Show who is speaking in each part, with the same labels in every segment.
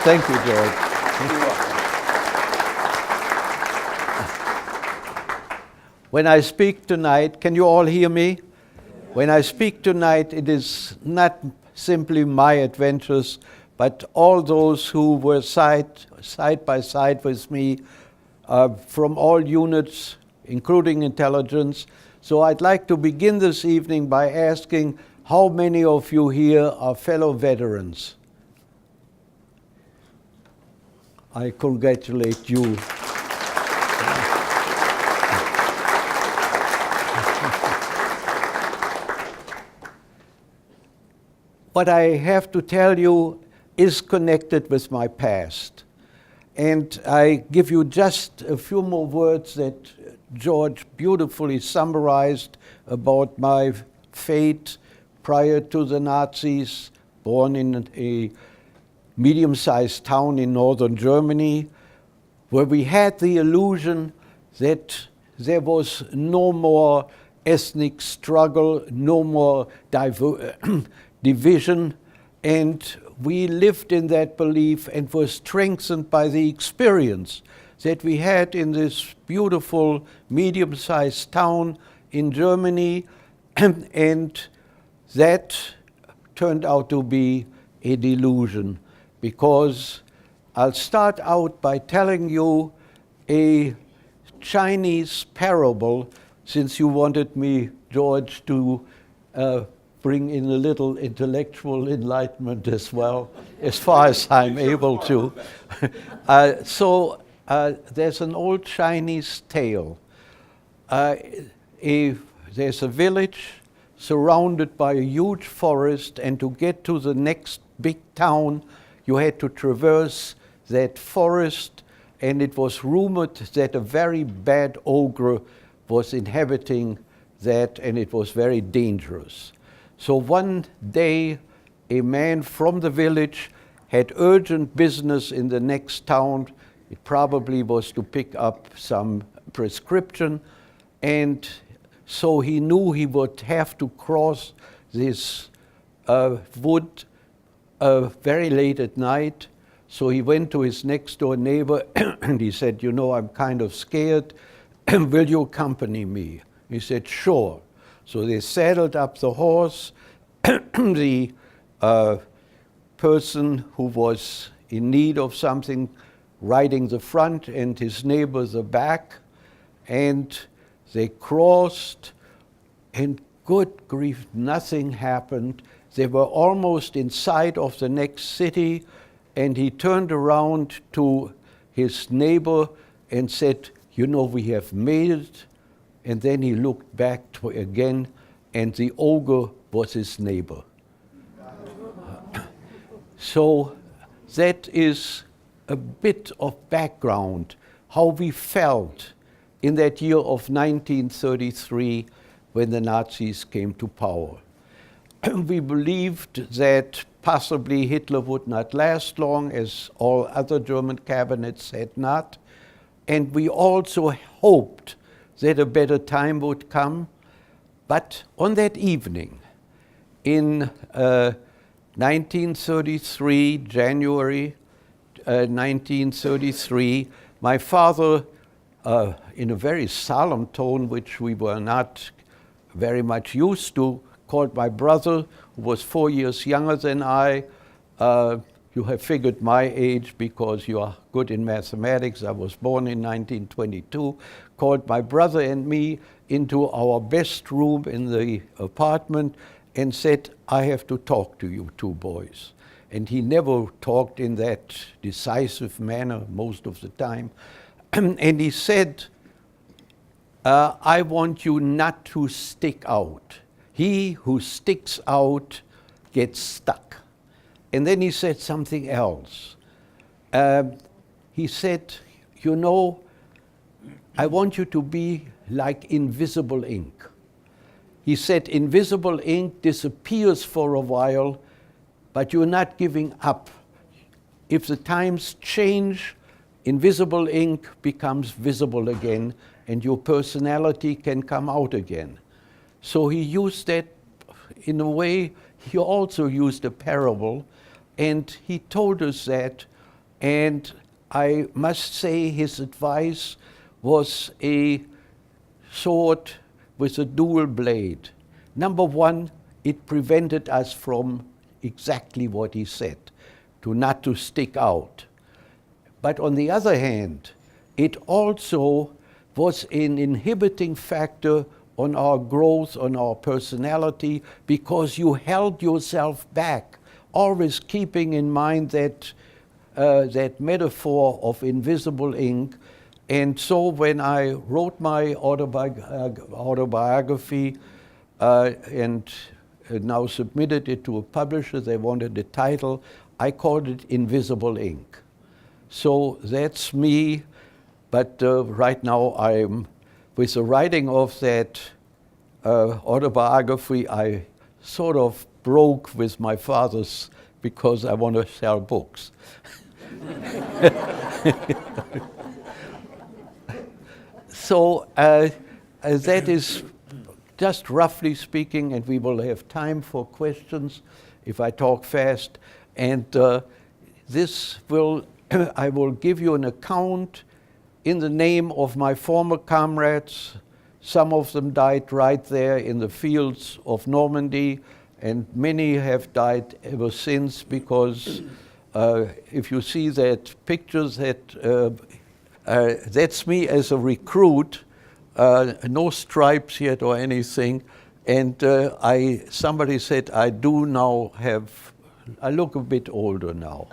Speaker 1: Thank you, George. When I speak tonight, can you all hear me? When I speak tonight, it is not simply my adventures, but all those who were side by side with me from all units, including intelligence. So I'd like to begin this evening by asking how many of you here are fellow veterans? I congratulate you. What I have to tell you is connected with my past. And I give you just a few more words that George beautifully summarized about my fate prior to the Nazis, born in a medium-sized town in northern Germany, where we had the illusion that there was no more ethnic struggle, no more division, and we lived in that belief and were strengthened by the experience that we had in this beautiful medium-sized town in Germany, and that turned out to be a delusion, because I'll start out by telling you a Chinese parable, since you wanted me, George, to bring in a little intellectual enlightenment as well, as far as I'm able to. There's an old Chinese tale. There's a village surrounded by a huge forest, and to get to the next big town, you had to traverse that forest, and it was rumored that a very bad ogre was inhabiting that, and it was very dangerous. So one day, a man from the village had urgent business in the next town. It probably was to pick up some prescription, and so he knew he would have to cross this wood very late at night. So he went to his next door neighbor and he said, "You know, I'm kind of scared. Will you accompany me?" He said, "Sure." So they saddled up the horse. The person who was in need of something riding the front and his neighbor the back, and they crossed, and good grief, nothing happened. They were almost in sight of the next city, and he turned around to his neighbor and said, "You know, we have made it." And then he looked back again, and the ogre was his neighbor. So that is a bit of background, how we felt in that year of 1933 when the Nazis came to power. We believed that possibly Hitler would not last long, as all other German cabinets had not. And we also hoped that a better time would come. But on that evening, in 1933, January 1933, my father, in a very solemn tone, which we were not very much used to, called my brother, who was 4 years younger than I. You have figured my age because you are good in mathematics. I was born in 1922. Called my brother and me into our best room in the apartment and said, "I have to talk to you two boys." And he never talked in that decisive manner most of the time. And he said, "I want you not to stick out. He who sticks out gets stuck." And then he said something else. He said, "You know, I want you to be like invisible ink." He said, "Invisible ink disappears for a while, but you're not giving up. If the times change, invisible ink becomes visible again, and your personality can come out again." So he used that in a way, he also used a parable, and he told us that, and I must say his advice was a sword with a dual blade. Number one, it prevented us from exactly what he said, not to stick out. But on the other hand, it also was an inhibiting factor on our growth, on our personality, because you held yourself back, always keeping in mind that, that metaphor of invisible ink. And so when I wrote my autobiography and now submitted it to a publisher, they wanted a title, I called it Invisible Ink. So that's me, but right now I'm, with the writing of that autobiography, I sort of broke with my father's because I want to sell books. So that is just roughly speaking, and we will have time for questions if I talk fast. And this will, I will give you an account in the name of my former comrades. Some of them died right there in the fields of Normandy, and many have died ever since because if you see that pictures that that's me as a recruit, no stripes yet or anything, and somebody said I do now have, I look a bit older now.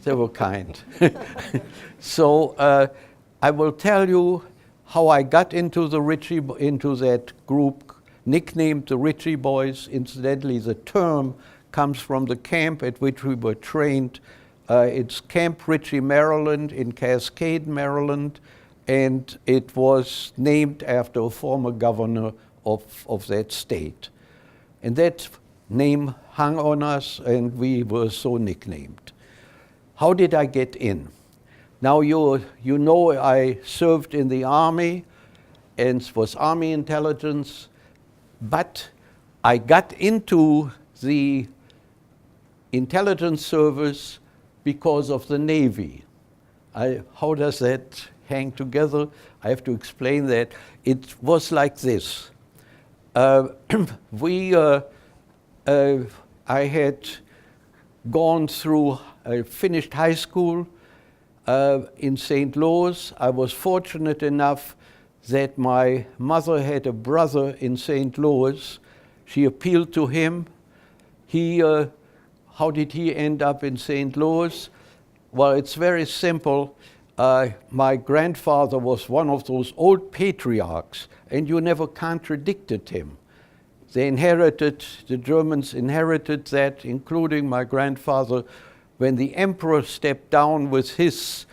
Speaker 1: They were kind. So I will tell you how I got into the into that group, nicknamed the Richie Boys. Incidentally, the term comes from the camp at which we were trained. It's Camp Richie, Maryland, in Cascade, Maryland, and it was named after a former governor of that state. And that name hung on us, and we were so nicknamed. How did I get in? Now you know I served in the Army and was Army Intelligence, but I got into the intelligence service because of the Navy. How does that hang together? I have to explain that. It was like this. I had gone through, finished high school in St. Louis. I was fortunate enough that my mother had a brother in St. Louis. She appealed to him. How did he end up in St. Louis? Well, it's very simple. My grandfather was one of those old patriarchs, and you never contradicted him. The Germans inherited that, including my grandfather. When the emperor stepped down with his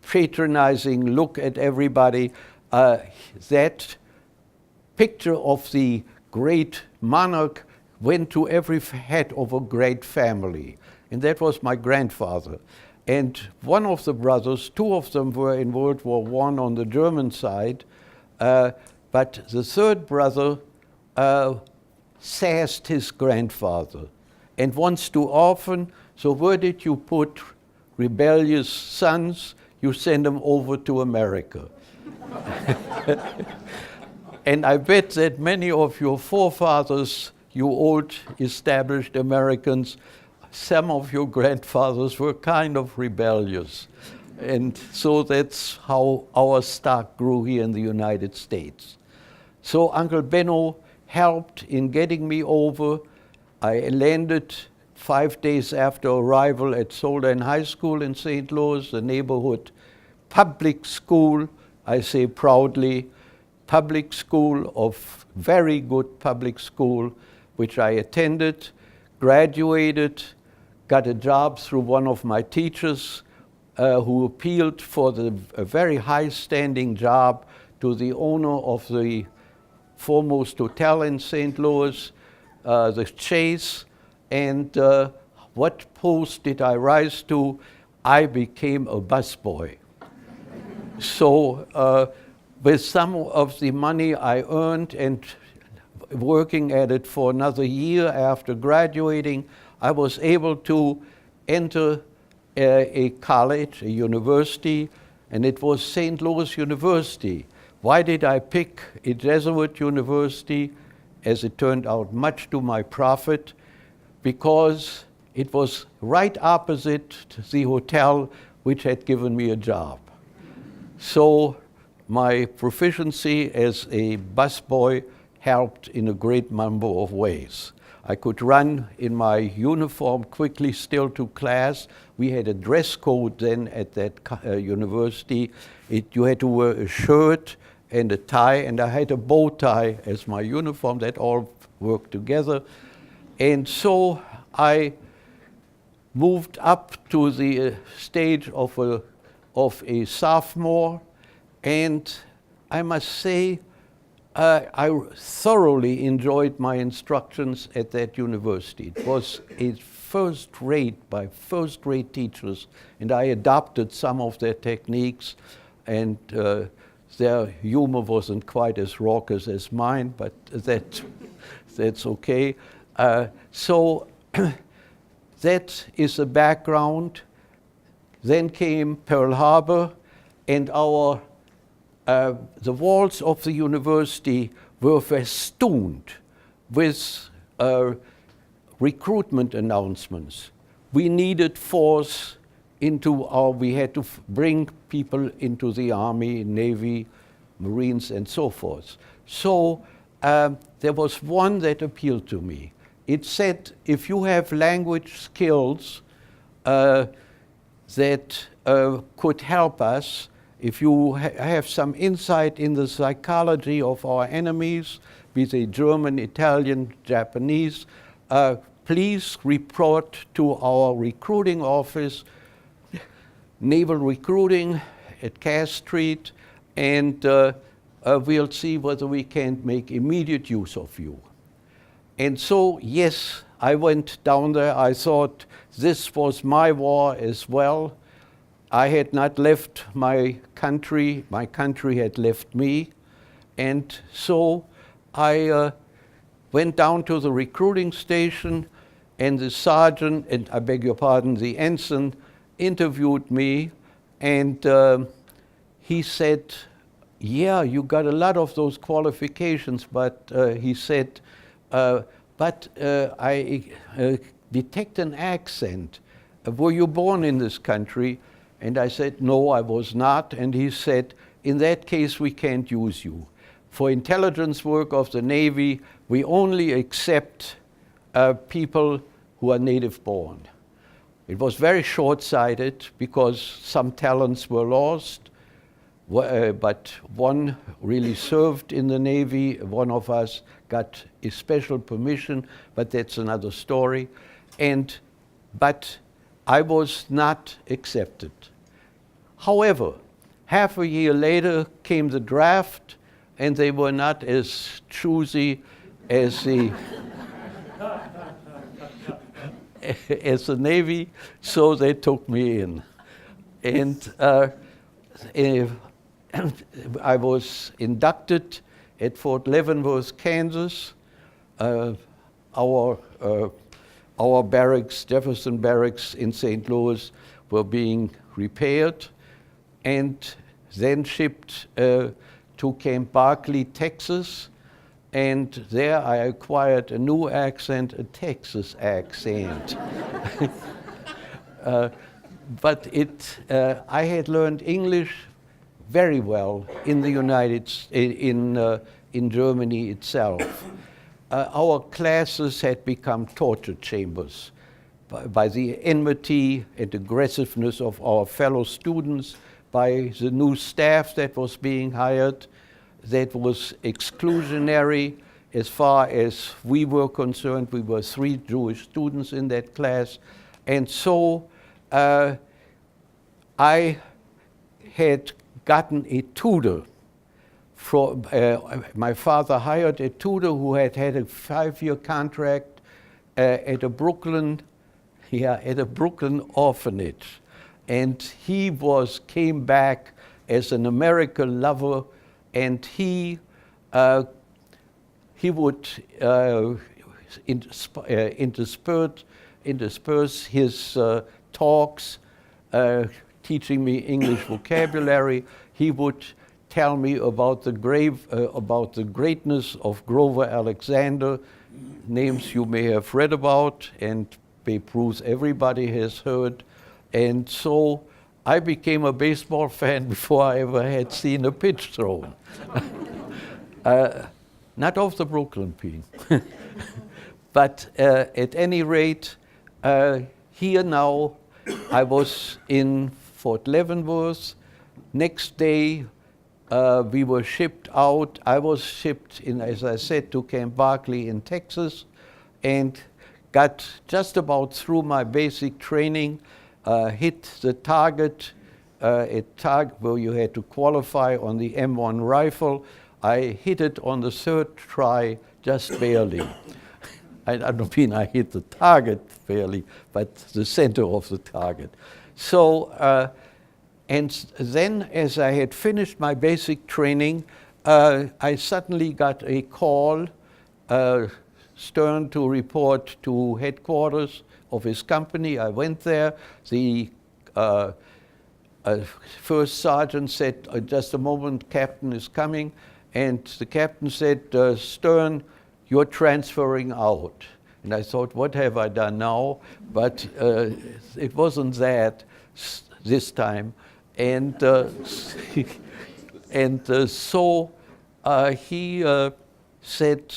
Speaker 1: patronizing look at everybody, that picture of the great monarch went to every head of a great family. And that was my grandfather. And one of the brothers, two of them were in World War I on the German side, but the third brother sassed his grandfather. And once too often, so where did you put rebellious sons? You send them over to America. And I bet that many of your forefathers, you old established Americans, some of your grandfathers were kind of rebellious. And so that's how our stock grew here in the United States. So Uncle Benno helped in getting me over. I landed 5 days after arrival at Southampton High School in St. Louis, the neighborhood public school, I say proudly, public school of very good public school, which I attended, graduated, got a job through one of my teachers who appealed for a very high-standing job to the owner of the foremost hotel in St. Louis, the Chase, and what post did I rise to? I became a busboy. So with some of the money I earned and working at it for another year after graduating, I was able to enter a college, a university, and it was St. Louis University. Why did I pick a Jesuit university? As it turned out, much to my profit, because it was right opposite the hotel which had given me a job. So my proficiency as a busboy helped in a great number of ways. I could run in my uniform quickly still to class. We had a dress code then at that university. You had to wear a shirt and a tie, and I had a bow tie as my uniform. That all worked together. And so I moved up to the stage of a sophomore, and I must say I thoroughly enjoyed my instructions at that university. It was a by first-rate teachers, and I adopted some of their techniques, and their humor wasn't quite as raucous as mine, but that's okay. So that is the background. Then came Pearl Harbor, and the walls of the university were festooned with recruitment announcements. We needed force we had to bring people into the Army, Navy, Marines, and so forth. So there was one that appealed to me. It said, if you have language skills that could help us, if you have some insight in the psychology of our enemies, be they German, Italian, Japanese, please report to our recruiting office, Naval Recruiting at Cass Street, and we'll see whether we can't make immediate use of you. And so, yes, I went down there. I thought this was my war as well. I had not left my country had left me. And so I went down to the recruiting station, and the sergeant, and I beg your pardon, the ensign, interviewed me, and he said, yeah, you got a lot of those qualifications, but he said, but I detect an accent. Were you born in this country? And I said, no, I was not. And he said, in that case, we can't use you. For intelligence work of the Navy, we only accept people who are native born. It was very short-sighted because some talents were lost, but one really served in the Navy. One of us got a special permission, but that's another story. But I was not accepted. However, half a year later came the draft, and they were not as choosy as the as the Navy, so they took me in. And I was inducted at Fort Leavenworth, Kansas. Our barracks, Jefferson Barracks in St. Louis, were being repaired and then shipped to Camp Barkley, Texas. And there I acquired a new accent, a Texas accent. But I had learned English very well in the in Germany itself. Our classes had become torture chambers by the enmity and aggressiveness of our fellow students, by the new staff that was being hired, that was exclusionary as far as we were concerned. We were 3 Jewish students in that class. And so I had gotten a tutor. My father hired a tutor who had had a 5-year contract at a Brooklyn orphanage. And he came back as an American lover and he would intersperse his talks, teaching me English vocabulary. He would tell me about the greatness of Grover Alexander, names you may have read about, and Babe Ruth everybody has heard. And so I became a baseball fan before I ever had seen a pitch thrown. Not of the Brooklyn team. But at any rate, here now, I was in Fort Leavenworth. Next day, we were shipped out. I was shipped in, as I said, to Camp Barkley in Texas, and got just about through my basic training, hit the target where you had to qualify on the M1 rifle. I hit it on the third try, just barely. I don't mean I hit the target barely, but the center of the target. So, and then as I had finished my basic training, I suddenly got a call, Stern to report to headquarters of his company. I went there. The first sergeant said, just a moment, captain is coming. And the captain said, Stern, you're transferring out. And I thought, what have I done now? But it wasn't that this time. And so he said,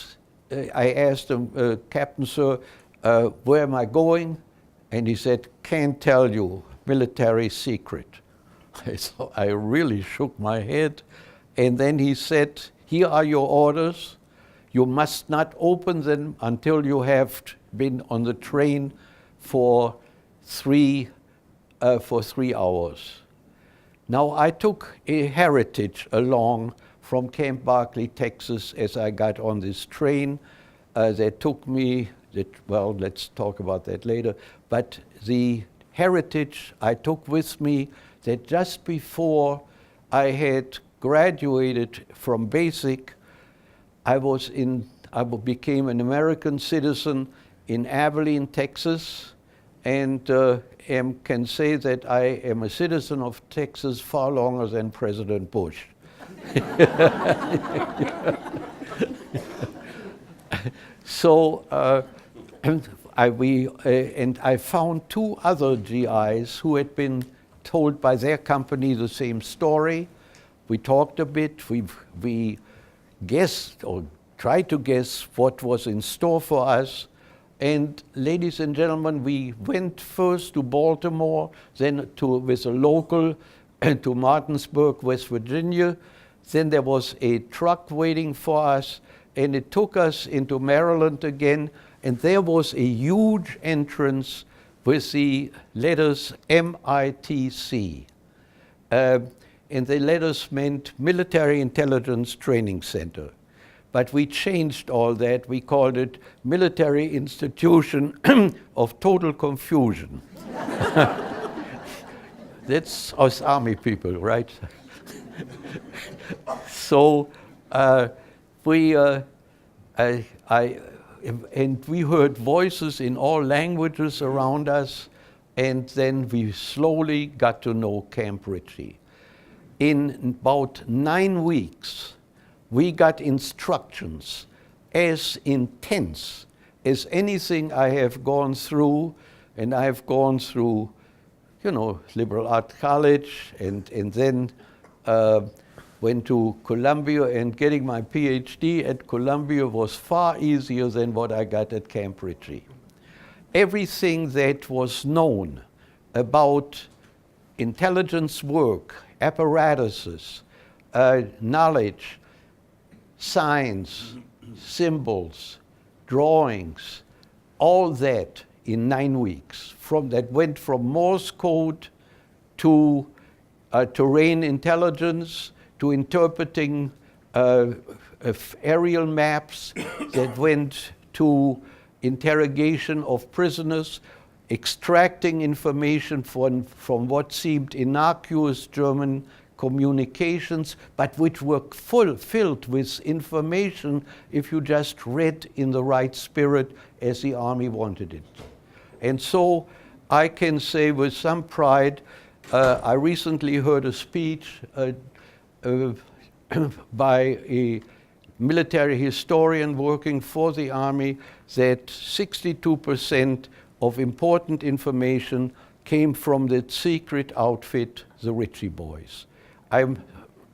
Speaker 1: I asked him, Captain, sir, where am I going? And he said, can't tell you, military secret. So I really shook my head. And then he said, here are your orders. You must not open them until you have been on the train for 3 hours. Now, I took a heritage along from Camp Barkley, Texas, as I got on this train. That took me, well, let's talk about that later. But the heritage I took with me, that just before I had graduated from basic, I became an American citizen in Abilene, Texas, and can say that I am a citizen of Texas far longer than President Bush. So I found 2 other GIs who had been told by their company the same story. We talked a bit. We guessed or tried to guess what was in store for us. And ladies and gentlemen, we went first to Baltimore, then with a local to Martinsburg, West Virginia. Then there was a truck waiting for us, and it took us into Maryland again. And there was a huge entrance with the letters MITC. And the letters meant Military Intelligence Training Center. But we changed all that. We called it Military Institution of Total Confusion. That's us Army people, right? So we heard voices in all languages around us, and then we slowly got to know Camp Ritchie. In about 9 weeks, we got instructions as intense as anything I have gone through, and I have gone through, liberal arts college, and then went to Columbia, and getting my PhD at Columbia was far easier than what I got at Camp Ritchie. Everything that was known about intelligence work, apparatuses, knowledge, signs, symbols, drawings, all that in 9 weeks. That went from Morse code to terrain intelligence, to interpreting aerial maps, that went to interrogation of prisoners, extracting information from what seemed innocuous German communications, but which were filled with information if you just read in the right spirit as the Army wanted it. And so I can say with some pride, I recently heard a speech by a military historian working for the Army that 62% of important information came from that secret outfit, the Richie Boys. I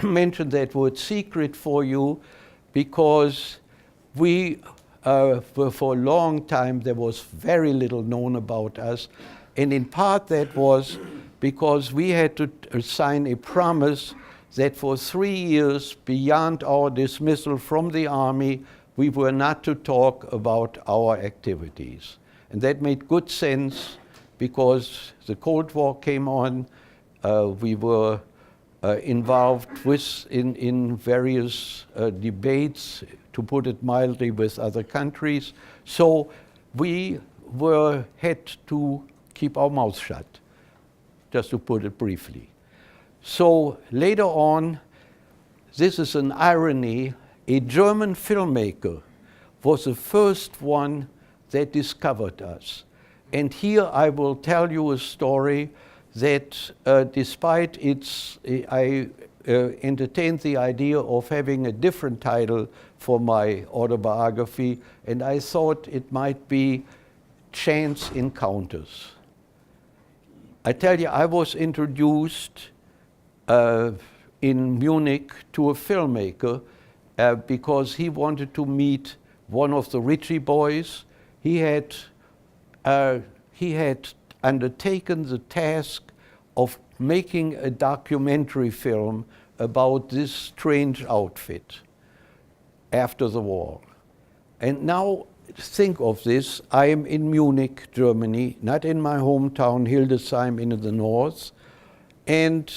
Speaker 1: mentioned that word secret for you because we were for a long time, there was very little known about us. And in part that was because we had to sign a promise that for 3 years beyond our dismissal from the Army, we were not to talk about our activities. And that made good sense because the Cold War came on. We were involved in various debates, to put it mildly, with other countries. So we had to keep our mouths shut, just to put it briefly. So later on, this is an irony, a German filmmaker was the first one that discovered us. And here I will tell you a story that despite I entertained the idea of having a different title for my autobiography, and I thought it might be Chance Encounters. I tell you, I was introduced in Munich to a filmmaker because he wanted to meet one of the Richie Boys. He had undertaken the task of making a documentary film about this strange outfit after the war. And now think of this, I am in Munich, Germany, not in my hometown, Hildesheim in the north. And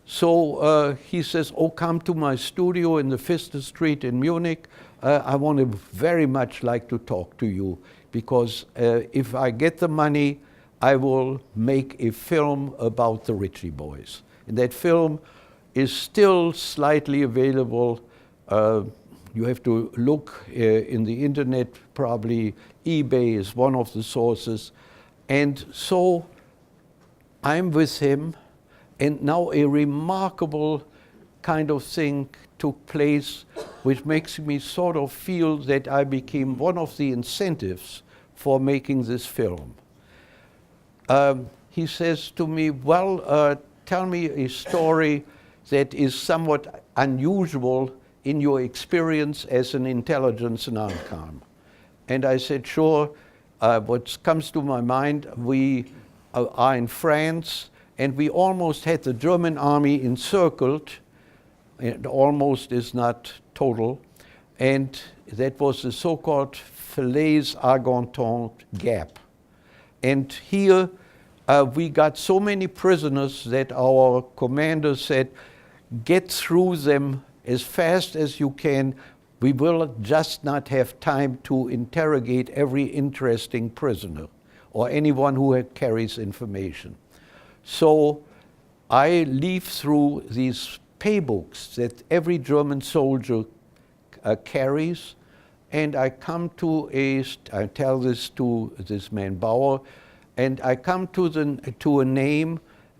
Speaker 1: so he says, oh, come to my studio in the Pfister Street in Munich. I want to very much like to talk to you because if I get the money, I will make a film about the Richie Boys. And that film is still slightly available. You have to look in the internet, probably eBay is one of the sources. And so I'm with him, and now a remarkable kind of thing took place, which makes me sort of feel that I became one of the incentives for making this film. He says to me, well, tell me a story that is somewhat unusual in your experience as an intelligence narcom. And I said, sure. What comes to my mind, we are in France, and we almost had the German army encircled. And almost is not total. And that was the so-called Falaise Argenton Gap. And here we got so many prisoners that our commander said, get through them as fast as you can. We will just not have time to interrogate every interesting prisoner or anyone who carries information. So I leaf through these paybooks that every German soldier carries, and I come to I tell this to this man Bauer, and I come to a name,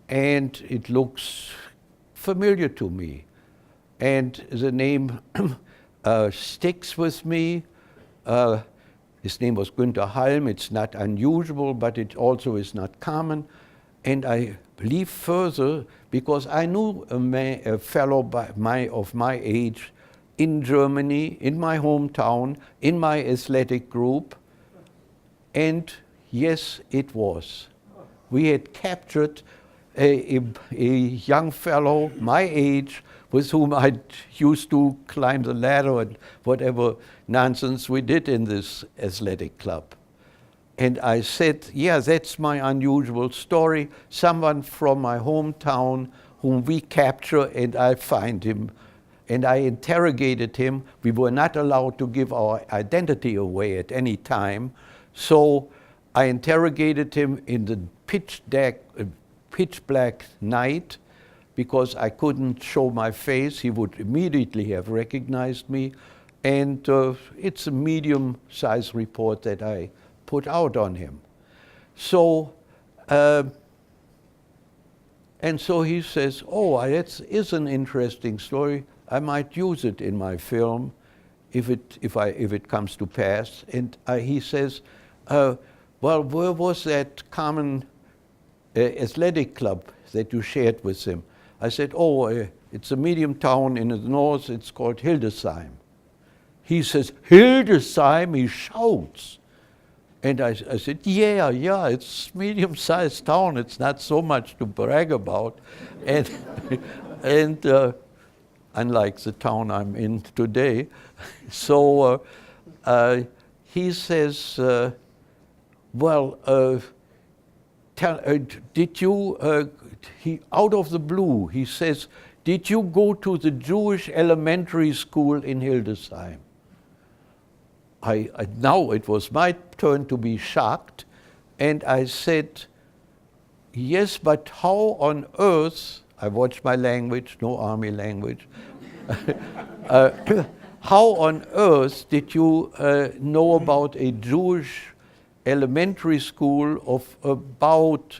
Speaker 1: and it looks familiar to me. And the name sticks with me. His name was Günther Halm. It's not unusual, but it also is not common. And I leave further because I knew a fellow of my age in Germany, in my hometown, in my athletic group. And yes, it was. We had captured a young fellow my age with whom I used to climb the ladder and whatever nonsense we did in this athletic club. And I said, yeah, that's my unusual story. Someone from my hometown whom we capture, and I find him. And I interrogated him. We were not allowed to give our identity away at any time. So I interrogated him in the pitch black night. because I couldn't show my face. He would immediately have recognized me. And it's a medium-sized report that I put out on him. So, and so he says, oh, that is an interesting story. I might use it in my film if it comes to pass. And he says, well, where was that common athletic club that you shared with him? I said, oh, it's a medium town in the north. It's called Hildesheim. He says, Hildesheim, he shouts. And I said, yeah, it's medium-sized town. It's not so much to brag about. And, unlike the town I'm in today. So he says, well, did you, out of the blue, he says, did you go to the Jewish elementary school in Hildesheim? Now it was my turn to be shocked, and I said, yes, but how on earth, I watched my language, no army language, how on earth did you know about a Jewish elementary school of about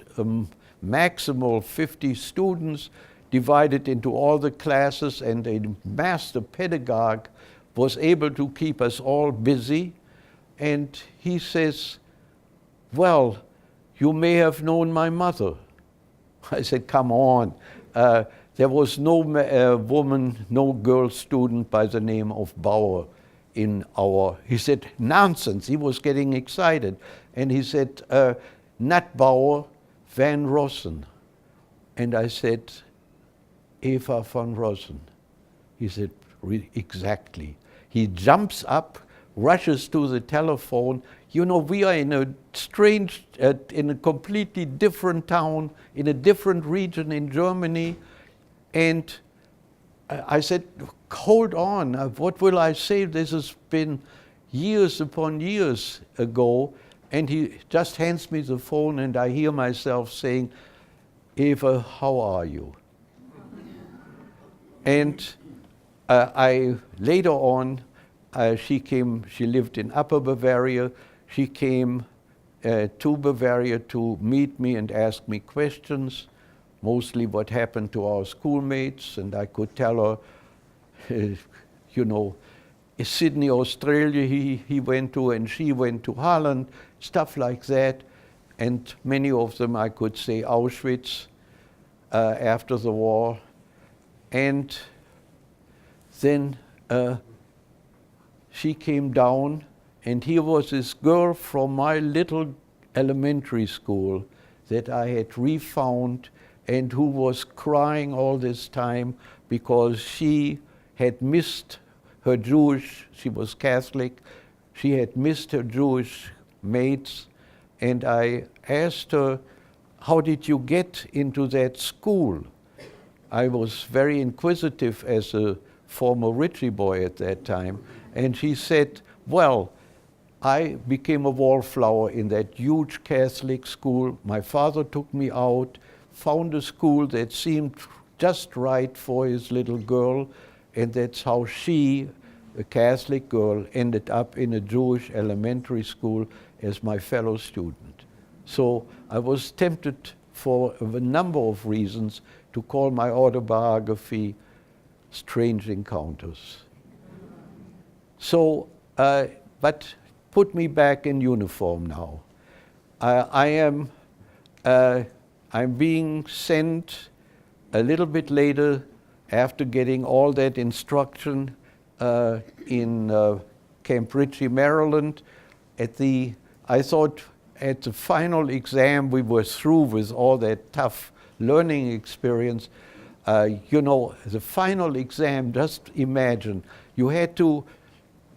Speaker 1: maximal 50 students divided into all the classes, and a master pedagogue was able to keep us all busy? And he says, well, you may have known my mother. I said, come on. There was no woman, no girl student by the name of Bauer in our, he said, nonsense. He was getting excited. And he said, not Bauer, Van Rossen. And I said, Eva van Rossen. He said, exactly. He jumps up, rushes to the telephone. You know, we are in a strange, in a completely different town, in a different region in Germany. And I said, hold on, what will I say? This has been years upon years ago. And he just hands me the phone, and I hear myself saying, Eva, how are you? And later on, she lived in Upper Bavaria. She came to Bavaria to meet me and ask me questions, mostly what happened to our schoolmates, and I could tell her, you know, Sydney, Australia, he went to, and she went to Holland, stuff like that. And many of them I could say Auschwitz after the war. And then she came down, and here was this girl from my little elementary school that I had refound, and who was crying all this time because she had missed her Jewish, she was Catholic, she had missed her Jewish mates. And I asked her, how did you get into that school? I was very inquisitive as a former Richie boy at that time. And she said, well, I became a wallflower in that huge Catholic school. My father took me out, found a school that seemed just right for his little girl, and that's how she, a Catholic girl, ended up in a Jewish elementary school as my fellow student. So I was tempted for a number of reasons to call my autobiography Strange Encounters. So, but put me back in uniform now. I'm being sent a little bit later, after getting all that instruction in Camp Ritchie, Maryland. I thought at the final exam we were through with all that tough learning experience. You know, the final exam, just imagine, you had to,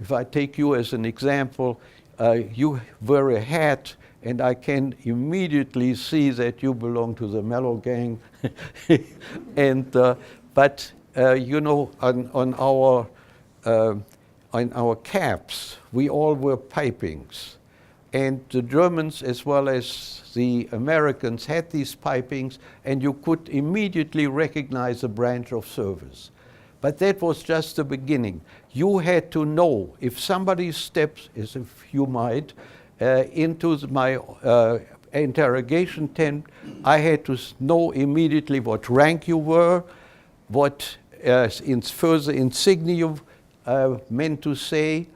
Speaker 1: if I take you as an example, you wear a hat, and I can immediately see that you belong to the Mellow Gang. And but you know, on our caps, we all wear pipings, and the Germans as well as the Americans had these pipings, and you could immediately recognize a branch of service. But that was just the beginning. You had to know if somebody steps, as if you might, into my interrogation tent, I had to know immediately what rank you were, what further insignia meant to say.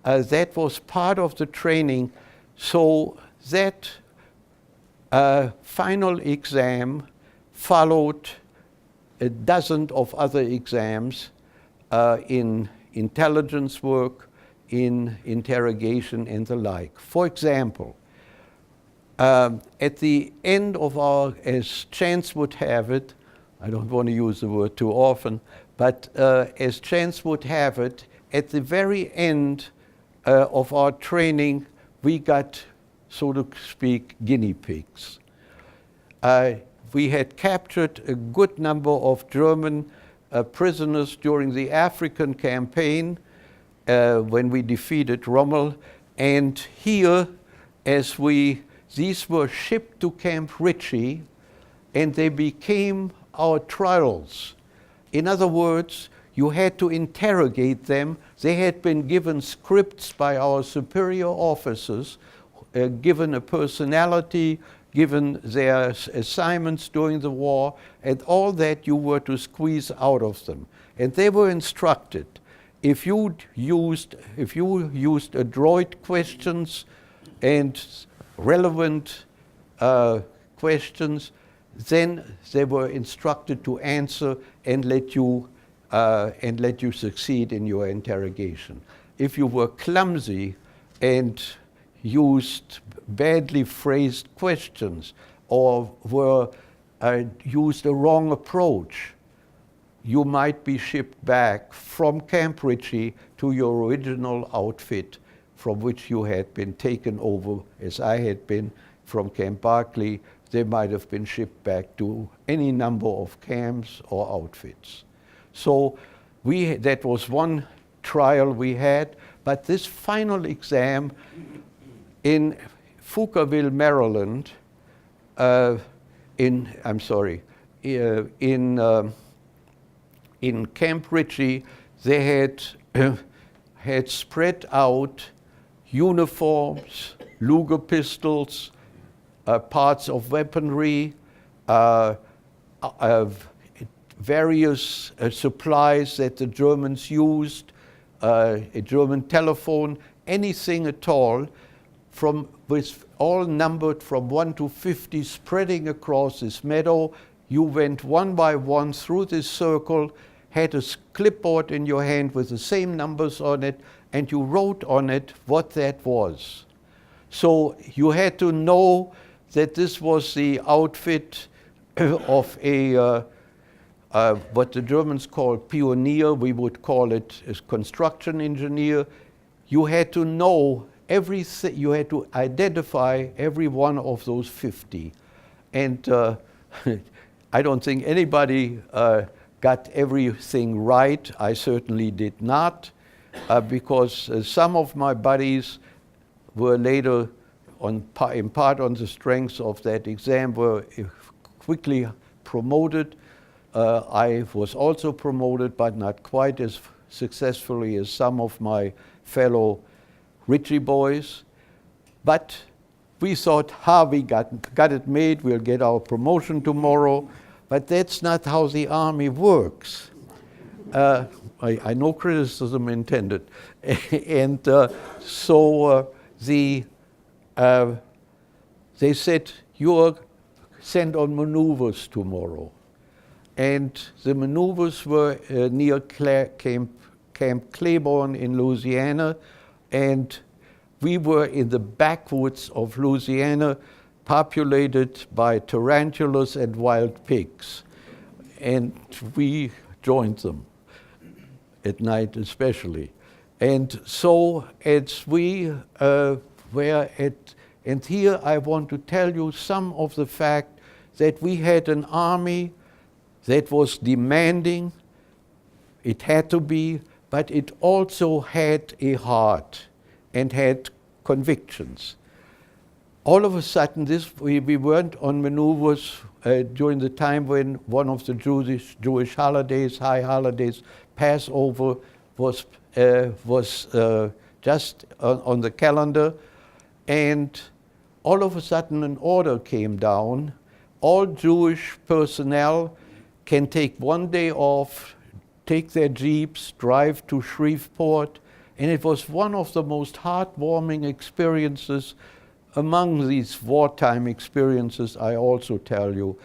Speaker 1: That was part of the training. So that final exam followed a dozen of other exams in intelligence work, in interrogation and the like. For example, at the end of our, as chance would have it, I don't want to use the word too often, but as chance would have it, at the very end of our training, we got, so to speak, guinea pigs. We had captured a good number of German prisoners during the African campaign when we defeated Rommel, and here, these were shipped to Camp Ritchie, and they became our trials. In other words, you had to interrogate them. They had been given scripts by our superior officers, given a personality, given their assignments during the war, and all that you were to squeeze out of them. And they were instructed, if you used adroit questions and relevant questions, then they were instructed to answer and let you succeed in your interrogation. If you were clumsy and used badly phrased questions or used a wrong approach, you might be shipped back from Camp Ritchie to your original outfit from which you had been taken over, as I had been, from Camp Barclay. They might have been shipped back to any number of camps or outfits. So that was one trial we had, but this final exam in Pflugerville, Maryland, in Camp Ritchie, they had spread out uniforms, Luger pistols, parts of weaponry, various supplies that the Germans used, a German telephone, anything at all, with all numbered from 1 to 50, spreading across this meadow. You went one by one through this circle, had a clipboard in your hand with the same numbers on it, and you wrote on it what that was. So you had to know that this was the outfit of a what the Germans call pioneer. We would call it a construction engineer. You had to know everything. You had to identify every one of those 50. And I don't think anybody got everything right. I certainly did not, because some of my buddies were later, in part on the strength of that exam, were quickly promoted. I was also promoted, but not quite as successfully as some of my fellow Richie Boys. But we thought, we got it made, we'll get our promotion tomorrow. But that's not how the Army works. I no criticism intended. And so they said, you're sent on maneuvers tomorrow. And the maneuvers were near Camp Claiborne in Louisiana, and we were in the backwoods of Louisiana, populated by tarantulas and wild pigs. And we joined them, at night especially. And so as we were and here I want to tell you some of the fact that we had an army that was demanding. It had to be, but it also had a heart and had convictions. all of a sudden, we weren't on maneuvers during the time when one of the Jewish holidays, high holidays, Passover, was just on the calendar. And all of a sudden, an order came down. All Jewish personnel can take one day off, take their jeeps, drive to Shreveport. And it was one of the most heartwarming experiences among these wartime experiences, I also tell you,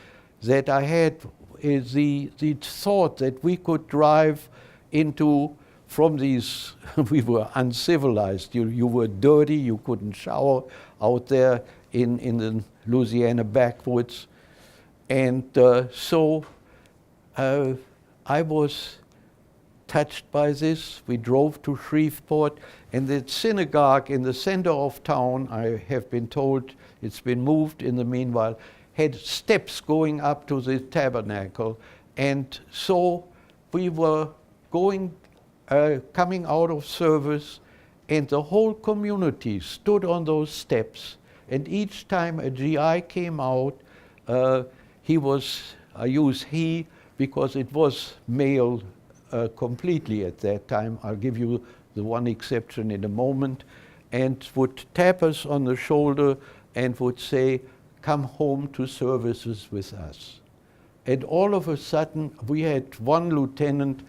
Speaker 1: that I had the thought that we could drive into, from these, we were uncivilized, you were dirty, you couldn't shower out there in the Louisiana backwoods. And so I was touched by this. We drove to Shreveport, and the synagogue in the center of town, I have been told it's been moved in the meanwhile, had steps going up to the tabernacle. And so we were coming out of service, and the whole community stood on those steps. And each time a GI came out, he was, I use he because it was male completely at that time. I'll give you the one exception in a moment, and would tap us on the shoulder and would say, "Come home to services with us." And all of a sudden, we had one lieutenant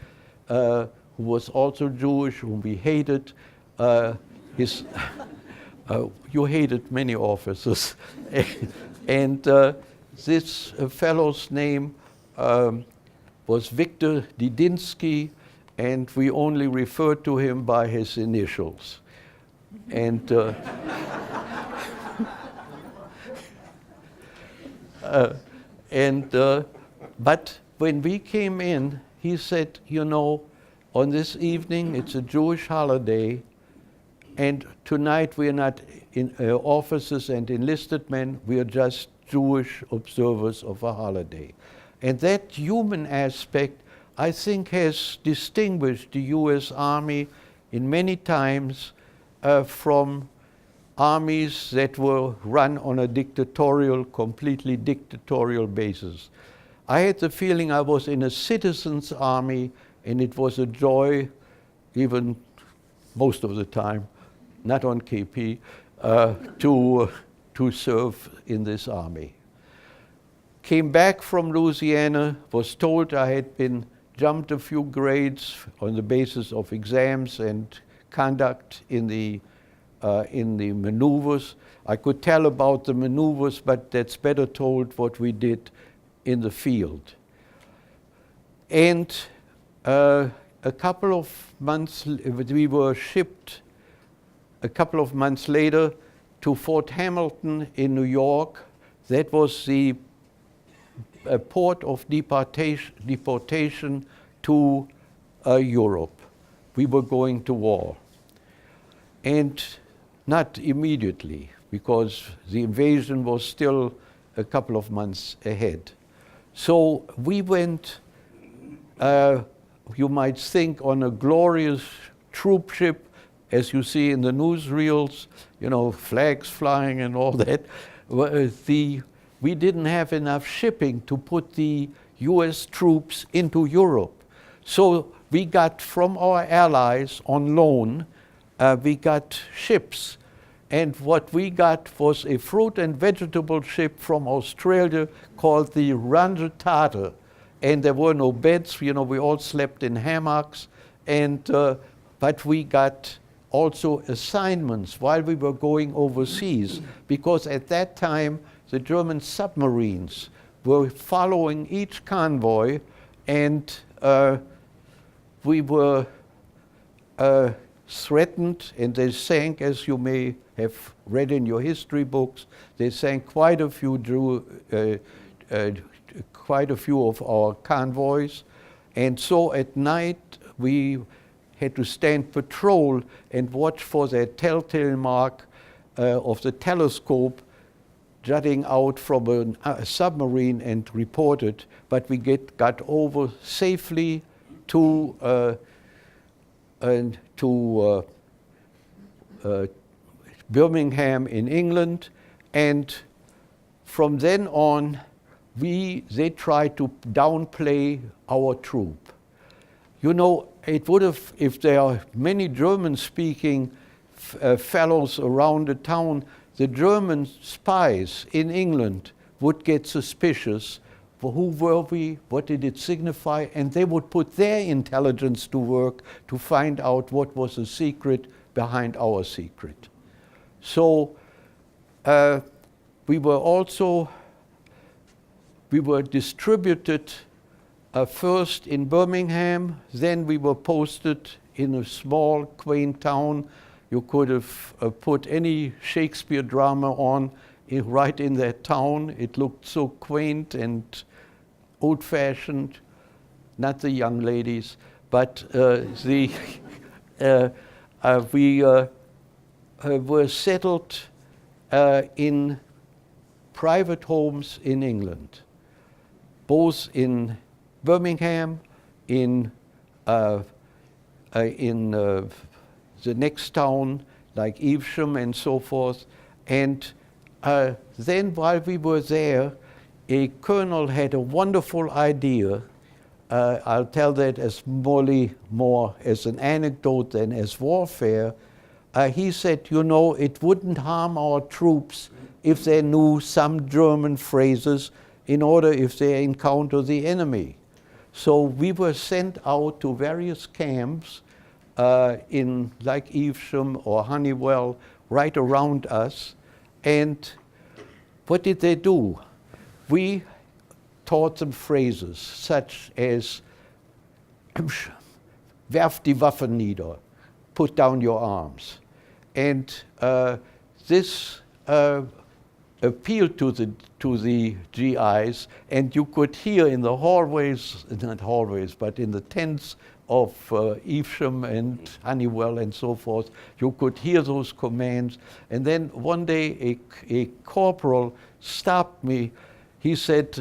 Speaker 1: who was also Jewish, whom we hated. You hated many officers. And this fellow's name was Victor Didinsky, and we only referred to him by his initials. And but when we came in, he said, "You know, on this evening, it's a Jewish holiday, and tonight we are not officers and enlisted men, we are just Jewish observers of a holiday." And that human aspect, I think, has distinguished the US Army in many times from armies that were run on a completely dictatorial basis. I had the feeling I was in a citizen's army, and it was a joy, even most of the time, not on KP, to serve in this army. Came back from Louisiana, was told I had been jumped a few grades on the basis of exams and conduct in the maneuvers. I could tell about the maneuvers, but that's better told what we did in the field. And a couple of months, we were shipped a couple of months later to Fort Hamilton in New York. That was the port of deportation to Europe. We were going to war. And not immediately, because the invasion was still a couple of months ahead. So we went, you might think, on a glorious troop ship, as you see in the newsreels, you know, flags flying and all that. We didn't have enough shipping to put the US troops into Europe. So we got from our allies on loan, we got ships. And what we got was a fruit and vegetable ship from Australia called the Ranger Tartar. And there were no beds, you know, we all slept in hammocks. And, but we got also assignments while we were going overseas, because at that time, the German submarines were following each convoy, and we were threatened, and they sank, as you may have read in your history books, they sank quite a few of our convoys. And so at night, we had to stand patrol and watch for that telltale mark of the telescope jutting out from a submarine and report it. But we got over safely to Birmingham in England, And from then on, they tried to downplay our troop. You know, it would have, if there are many German-speaking fellows around the town, the German spies in England would get suspicious. For who were we? What did it signify? And they would put their intelligence to work to find out what was the secret behind our secret. So we were distributed first in Birmingham, then we were posted in a small, quaint town. You could have put any Shakespeare drama on right in that town. It looked so quaint and old-fashioned, not the young ladies, but we were settled in private homes in England, both in Birmingham, in the next town, like Evesham and so forth. And then while we were there, a colonel had a wonderful idea. I'll tell that as more as an anecdote than as warfare. He said, you know, it wouldn't harm our troops if they knew some German phrases in order if they encounter the enemy. So we were sent out to various camps in like Evesham or Honeywell, right around us. And what did they do? We taught them phrases such as werf die Waffen nieder, put down your arms. And this appealed to the GIs, and you could hear in the hallways, not hallways, but in the tents of Evesham and Honeywell and so forth, you could hear those commands. And then one day a corporal stopped me. He said,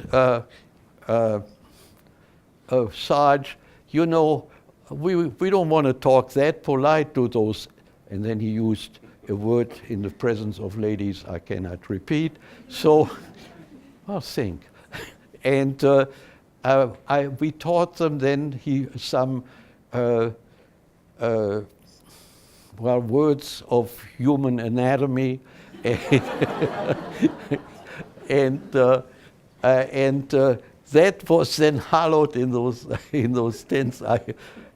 Speaker 1: Sarge, you know, we don't want to talk that polite to those. And then he used a word in the presence of ladies I cannot repeat. So, I'll think. And we taught them then some words of human anatomy, and that was then hollowed in those tents.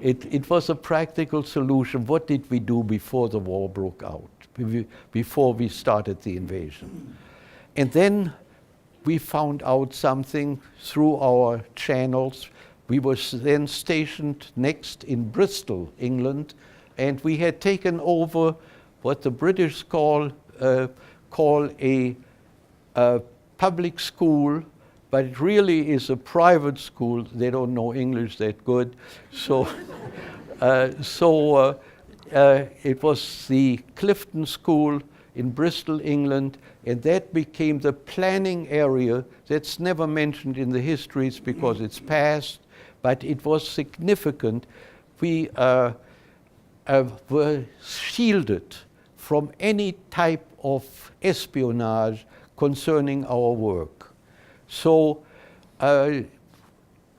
Speaker 1: It was a practical solution. What did we do before the war broke out? Before we started the invasion? And then we found out something through our channels. We were then stationed next in Bristol, England, and we had taken over what the British call a public school, but it really is a private school. They don't know English that good. So, it was the Clifton School in Bristol, England, and that became the planning area. That's never mentioned in the histories because it's past, but it was significant. We were shielded from any type of espionage concerning our work. So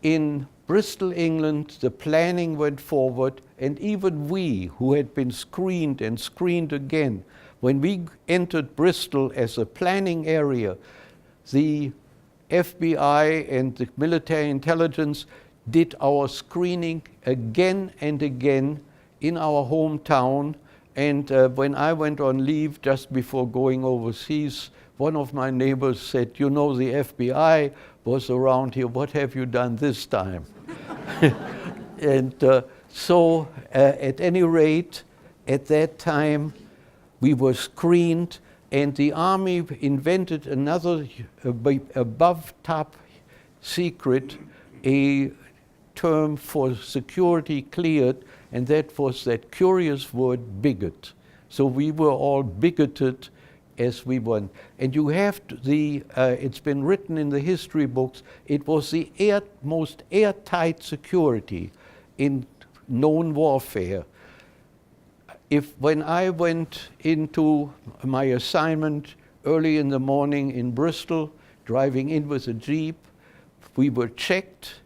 Speaker 1: in Bristol, England, the planning went forward, and even we, who had been screened and screened again, when we entered Bristol as a planning area, the FBI and the military intelligence did our screening again and again in our hometown. And when I went on leave just before going overseas, one of my neighbors said, you know, the FBI was around here. What have you done this time? And so at any rate, at that time, we were screened, and the Army invented another above top secret, a term for security cleared, and that was that curious word bigot. So we were all bigoted as we went. And you have to, it's been written in the history books, it was the most airtight security in known warfare. When I went into my assignment early in the morning in Bristol, driving in with a Jeep. We were checked,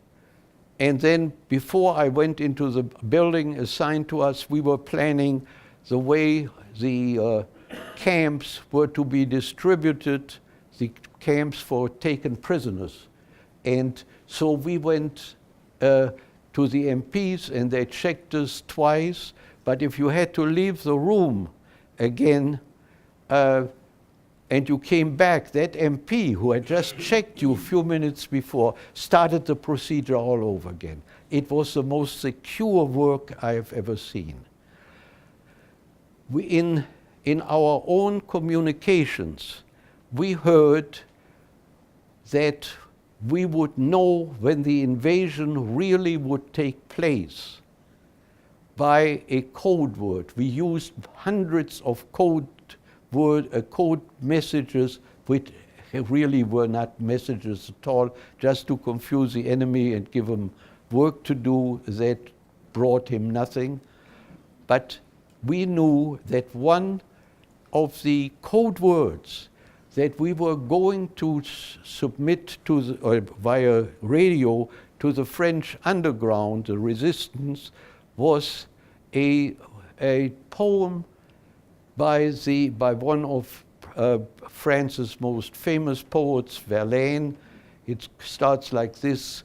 Speaker 1: and then before I went into the building assigned to us, we were planning the way the camps were to be distributed, the camps for taken prisoners. And so we went to the MPs, and they checked us twice, but if you had to leave the room again, and you came back, that MP who had just checked you a few minutes before started the procedure all over again. It was the most secure work I have ever seen. In our own communications, we heard that we would know when the invasion really would take place by a code word. We used hundreds of code messages, which really were not messages at all, just to confuse the enemy and give him work to do that brought him nothing. But we knew that one of the code words that we were going to submit to via radio to the French underground, the resistance, was a poem by one of France's most famous poets, Verlaine. It starts like this: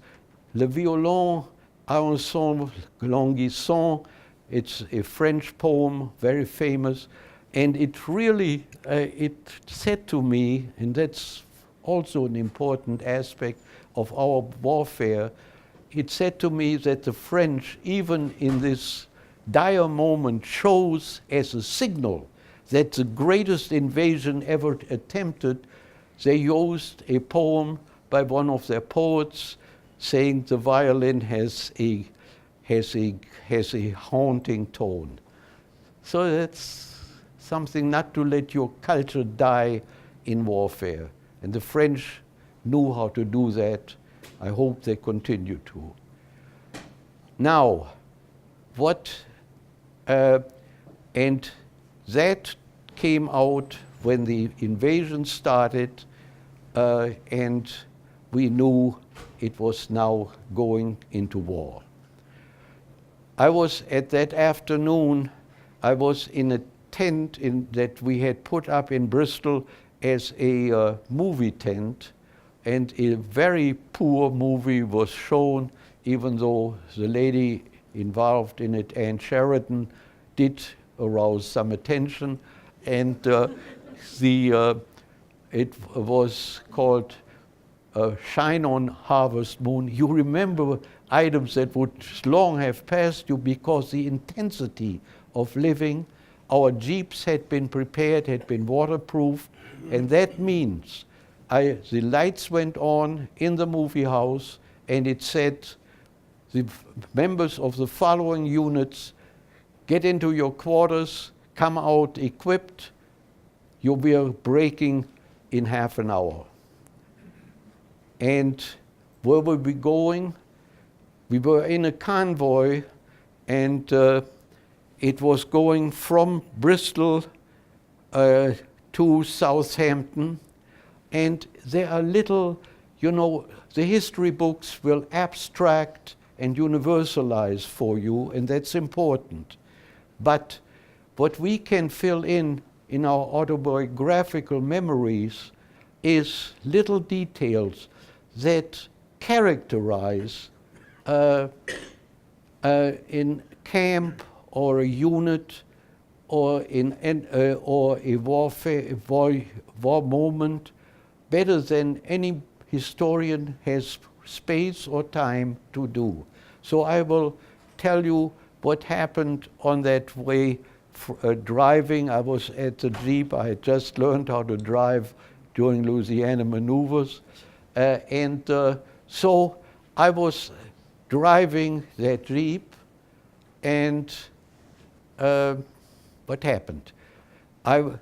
Speaker 1: Le violon a un son languissant. It's a French poem, very famous, and it really, it said to me, and that's also an important aspect of our warfare, it said to me that the French, even in this dire moment, chose as a signal that the greatest invasion ever attempted. They used a poem by one of their poets saying the violin has a haunting tone. So that's something not to let your culture die in warfare. And the French knew how to do that. I hope they continue to. Now, and that came out when the invasion started, and we knew it was now going into war. I was, at that afternoon, I was in a tent that we had put up in Bristol as a movie tent, and a very poor movie was shown, even though the lady involved in it, Anne Sheridan, did arouse some attention, and it was called Shine on Harvest Moon. You remember items that would long have passed you because the intensity of living. Our jeeps had been prepared, had been waterproof, and that means the lights went on in the movie house, and it said, the members of the following units, get into your quarters, come out equipped, you'll be breaking in half an hour. And where were we going? We were in a convoy, and it was going from Bristol to Southampton. And there are little, the history books will abstract and universalize for you, and that's important. But what we can fill in our autobiographical memories is little details that characterize in camp or a unit or or a war moment better than any historian has space or time to do. So I will tell you what happened on that way driving. I was at the Jeep. I had just learned how to drive during Louisiana maneuvers. So I was driving that Jeep, and what happened? I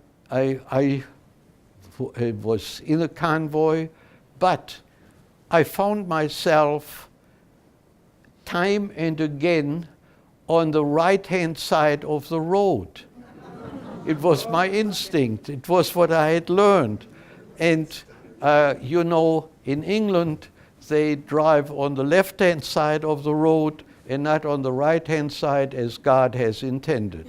Speaker 1: was in a convoy, but I found myself time and again on the right-hand side of the road. It was my instinct. It was what I had learned. And, you know, in England, they drive on the left-hand side of the road and not on the right-hand side as God has intended.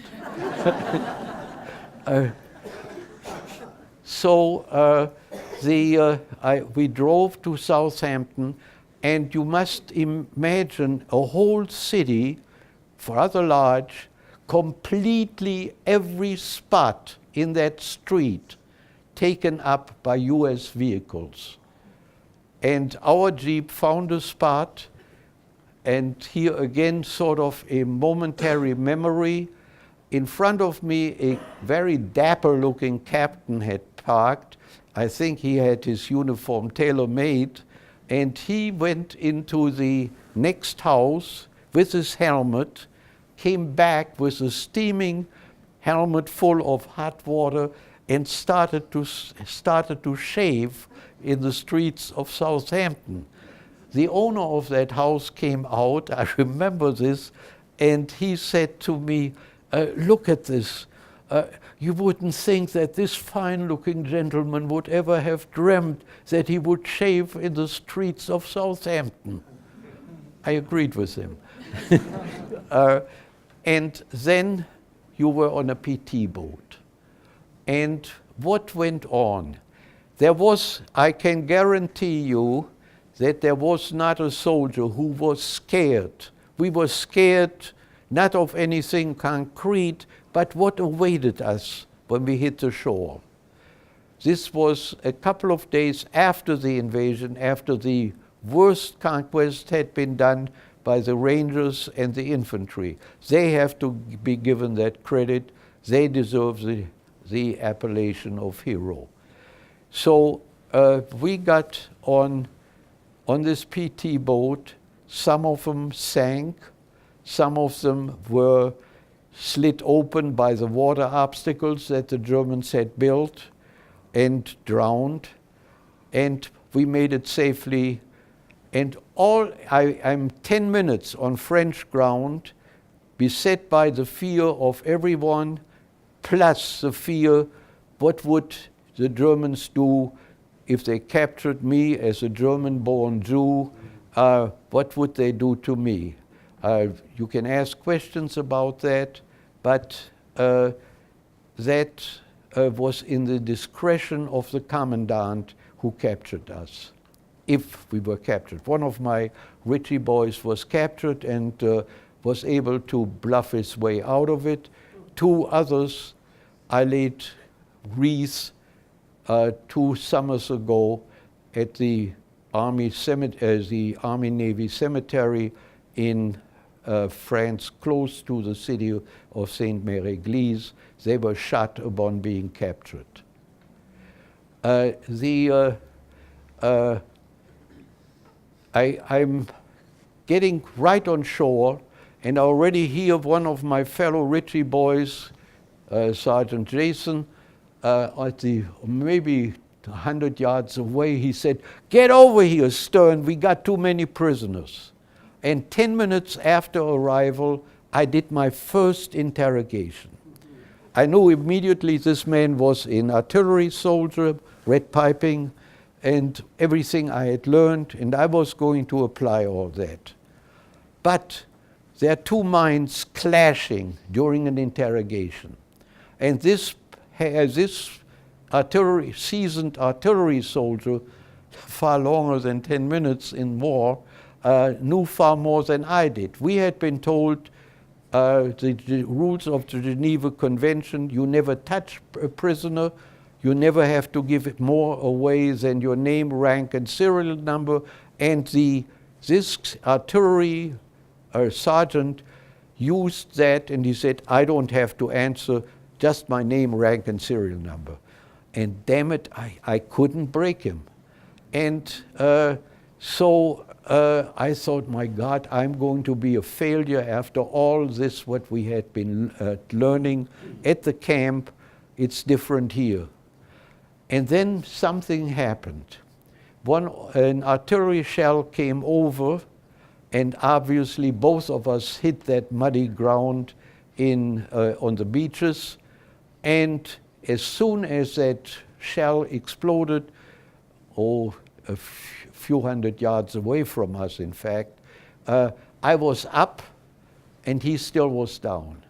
Speaker 1: We drove to Southampton, and you must imagine a whole city, rather large, completely every spot in that street taken up by US vehicles. And our Jeep found a spot, and here again sort of a momentary memory. In front of me, a very dapper-looking captain had parked. I think he had his uniform tailor-made, and he went into the next house with his helmet, came back with a steaming helmet full of hot water, and started to shave in the streets of Southampton. The owner of that house came out, I remember this, and he said to me, look at this. You wouldn't think that this fine-looking gentleman would ever have dreamt that he would shave in the streets of Southampton. I agreed with him. And then you were on a PT boat. And what went on? There was, I can guarantee you, that there was not a soldier who was scared. We were scared not of anything concrete, but what awaited us when we hit the shore. This was a couple of days after the invasion, after the worst conquest had been done by the Rangers and the infantry. They have to be given that credit. They deserve the appellation of hero. So we got on this PT boat. Some of them sank. Some of them were slit open by the water obstacles that the Germans had built and drowned. And we made it safely. And I'm 10 minutes on French ground, beset by the fear of everyone, plus the fear, what would the Germans do if they captured me as a German-born Jew? What would they do to me? You can ask questions about that, but that was in the discretion of the commandant who captured us, if we were captured. One of my Richie Boys was captured and was able to bluff his way out of it. Two others I laid wreaths 2 summers ago at the Army-Navy cemetery in France, close to the city of Saint-Mère-Église. They were shot upon being captured. I'm getting right on shore, and I already hear one of my fellow Richie Boys, Sergeant Jason, at the maybe 100 yards away, he said, "Get over here, Stern, we got too many prisoners." And 10 minutes after arrival, I did my first interrogation. I knew immediately this man was an artillery soldier, red piping, and everything I had learned, and I was going to apply all that. But there are two minds clashing during an interrogation. And this seasoned artillery soldier, far longer than 10 minutes in war, knew far more than I did. We had been told the rules of the Geneva Convention: you never touch a prisoner, you never have to give it more away than your name, rank, and serial number. And this artillery sergeant used that, and he said, "I don't have to answer, just my name, rank, and serial number." And damn it, I couldn't break him. And so I thought, my God, I'm going to be a failure after all this, what we had been learning at the camp. It's different here. And then something happened. An artillery shell came over, and obviously both of us hit that muddy ground on the beaches. And as soon as that shell exploded, a few hundred yards away from us, in fact, I was up and he still was down.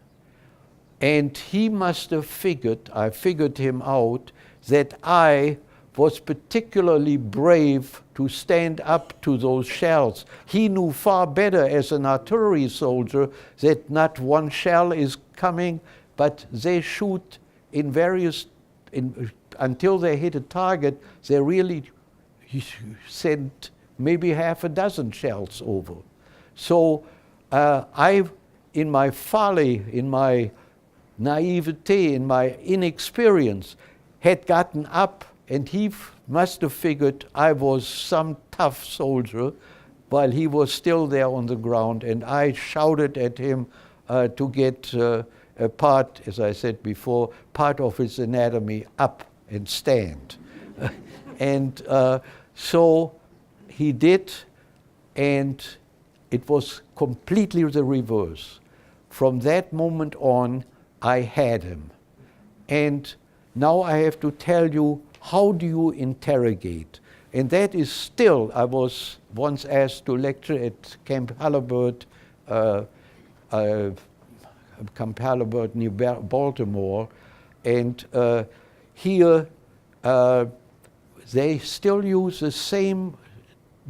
Speaker 1: And he must have figured, I figured him out, that I was particularly brave to stand up to those shells. He knew far better as an artillery soldier that not one shell is coming, but they shoot in until they hit a target, they really sent maybe half a dozen shells over. So in my folly, in my naivete, in my inexperience, had gotten up, and he must have figured I was some tough soldier while he was still there on the ground, and I shouted at him to get a part, as I said before, part of his anatomy up and stand. And so he did, and it was completely the reverse. From that moment on, I had him. And now I have to tell you, how do you interrogate? And that is still, I was once asked to lecture at Camp Halibut near Baltimore, and here they still use the same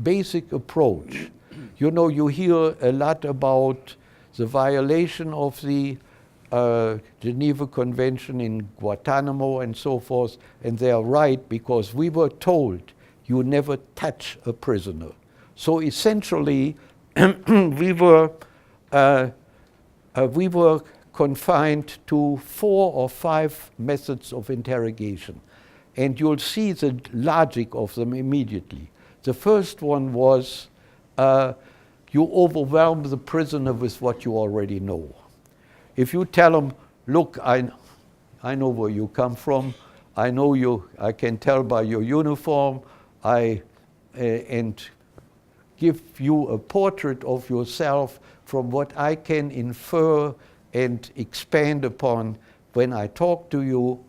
Speaker 1: basic approach. You know, you hear a lot about the violation of the Geneva Convention in Guantanamo and so forth, and they are right, because we were told you never touch a prisoner. So essentially, we were confined to 4 or 5 methods of interrogation. And you'll see the logic of them immediately. The first one was you overwhelm the prisoner with what you already know. If you tell him, look, I know where you come from, I know you, I can tell by your uniform, and give you a portrait of yourself from what I can infer and expand upon when I talk to you,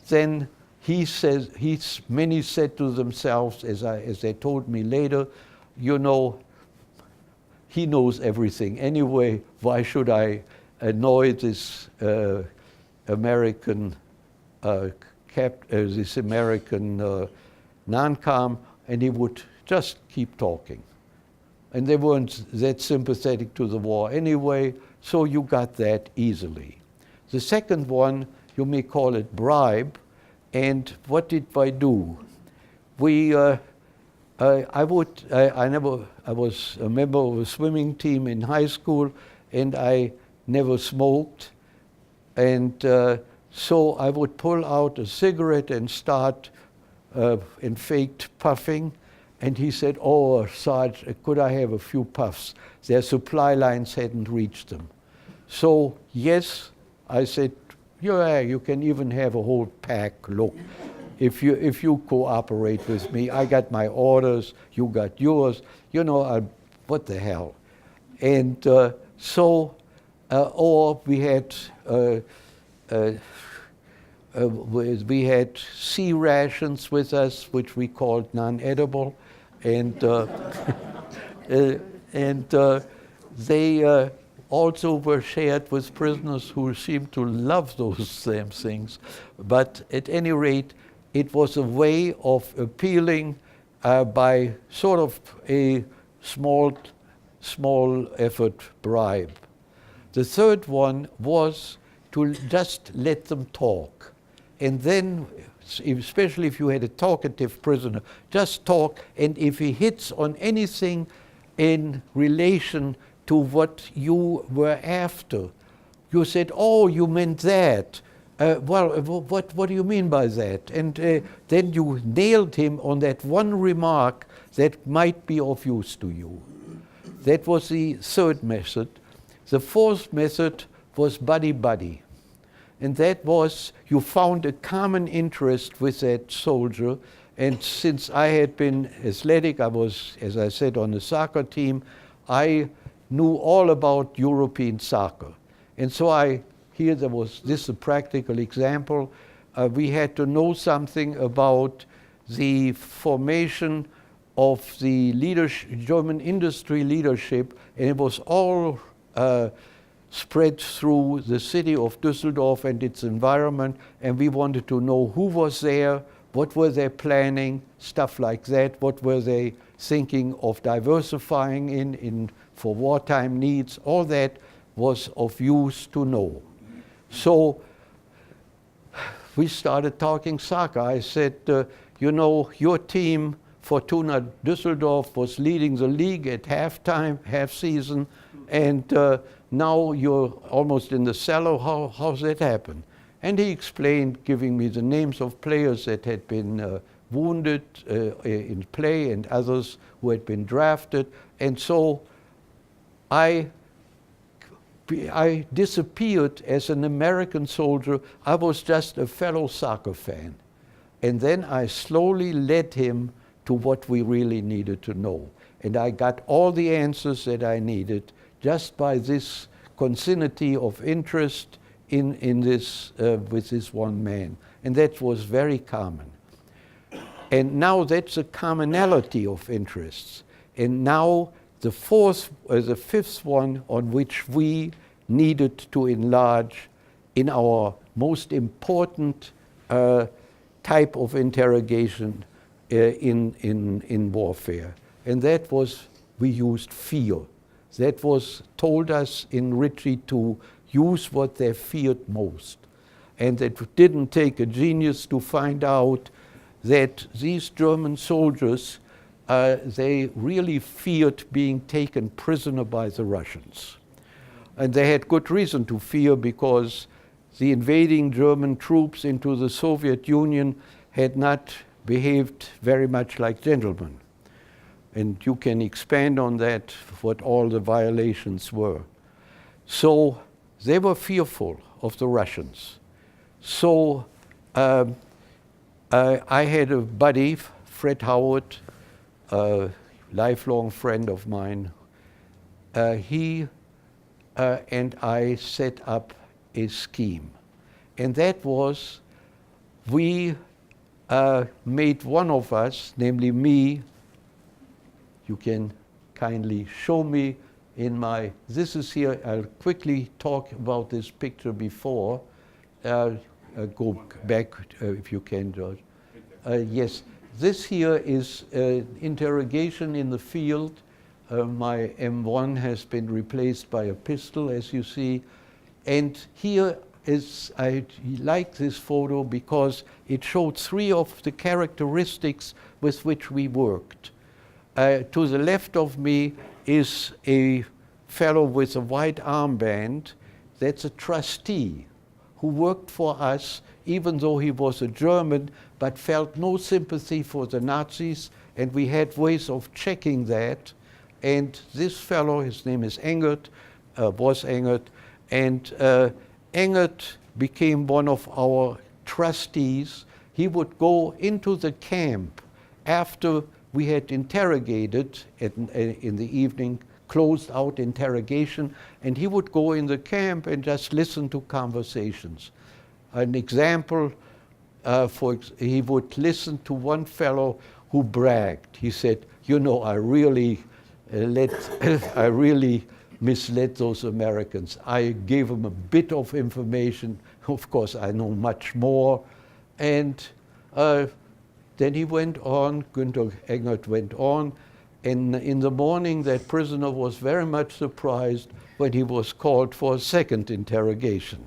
Speaker 1: then he says, many said to themselves, as they told me later, you know, he knows everything anyway, why should I annoy this American non-com, and he would just keep talking. And they weren't that sympathetic to the war anyway, so you got that easily. The second one, you may call it bribe, and what did I do? I was a member of a swimming team in high school, and I never smoked, and so I would pull out a cigarette and start and faked puffing, and he said, oh, Sarge, could I have a few puffs? Their supply lines hadn't reached them. So yes, I said, yeah, you can even have a whole pack, look. If you cooperate with me, I got my orders, you got yours, you know, what the hell. And or we had sea rations with us, which we called non-edible, and they also were shared with prisoners who seemed to love those same things. But at any rate, it was a way of appealing by sort of a small effort bribe. The third one was to just let them talk. And then, especially if you had a talkative prisoner, just talk, and if he hits on anything in relation to what you were after, you said, oh, you meant that. Well, what do you mean by that? And then you nailed him on that one remark that might be of use to you. That was the third method. The fourth method was buddy-buddy. And that was, you found a common interest with that soldier. And since I had been athletic, I was, as I said, on the soccer team, I knew all about European soccer. And so I here there was this a practical example. We had to know something about the formation of the German industry leadership, and it was all spread through the city of Düsseldorf and its environment, and we wanted to know who was there, what were they planning, stuff like that, what were they thinking of diversifying in for wartime needs. All that was of use to know. So we started talking soccer. I said, you know, your team, Fortuna Düsseldorf, was leading the league at halftime, half season, and now you're almost in the cellar. How's that happen? And he explained, giving me the names of players that had been wounded in play and others who had been drafted. And so I disappeared as an American soldier. I was just a fellow soccer fan. And then I slowly led him to what we really needed to know. And I got all the answers that I needed just by this concinnity of interest in this, with this one man. And that was very common. And now that's a commonality of interests. And now the fifth one on which we needed to enlarge in our most important type of interrogation in warfare. And that was, we used fear. That was told us in Ritty to use what they feared most. And it didn't take a genius to find out that these German soldiers, they really feared being taken prisoner by the Russians. And they had good reason to fear, because the invading German troops into the Soviet Union had not behaved very much like gentlemen. And you can expand on that, what all the violations were. So they were fearful of the Russians. So I had a buddy, Fred Howard, a lifelong friend of mine. He and I set up a scheme. And that was, we made one of us, namely me. You can kindly show me in my, this is here, I'll quickly talk about this picture before. Go back if you can, George. Yes, this here is interrogation in the field. My M1 has been replaced by a pistol, as you see. And here is, I like this photo because it showed three of the characteristics with which we worked. To the left of me is a fellow with a white armband. That's a trustee who worked for us, even though he was a German, but felt no sympathy for the Nazis, and we had ways of checking that. And this fellow, his name is Engert, was Engert, and Engert became one of our trustees. He would go into the camp after we had interrogated in the evening, closed out interrogation, and he would go in the camp and just listen to conversations. An example, he would listen to one fellow who bragged. He said, you know, I really misled those Americans. I gave them a bit of information. Of course, I know much more. And then he went on, Günther Engert went on, and in the morning that prisoner was very much surprised when he was called for a second interrogation.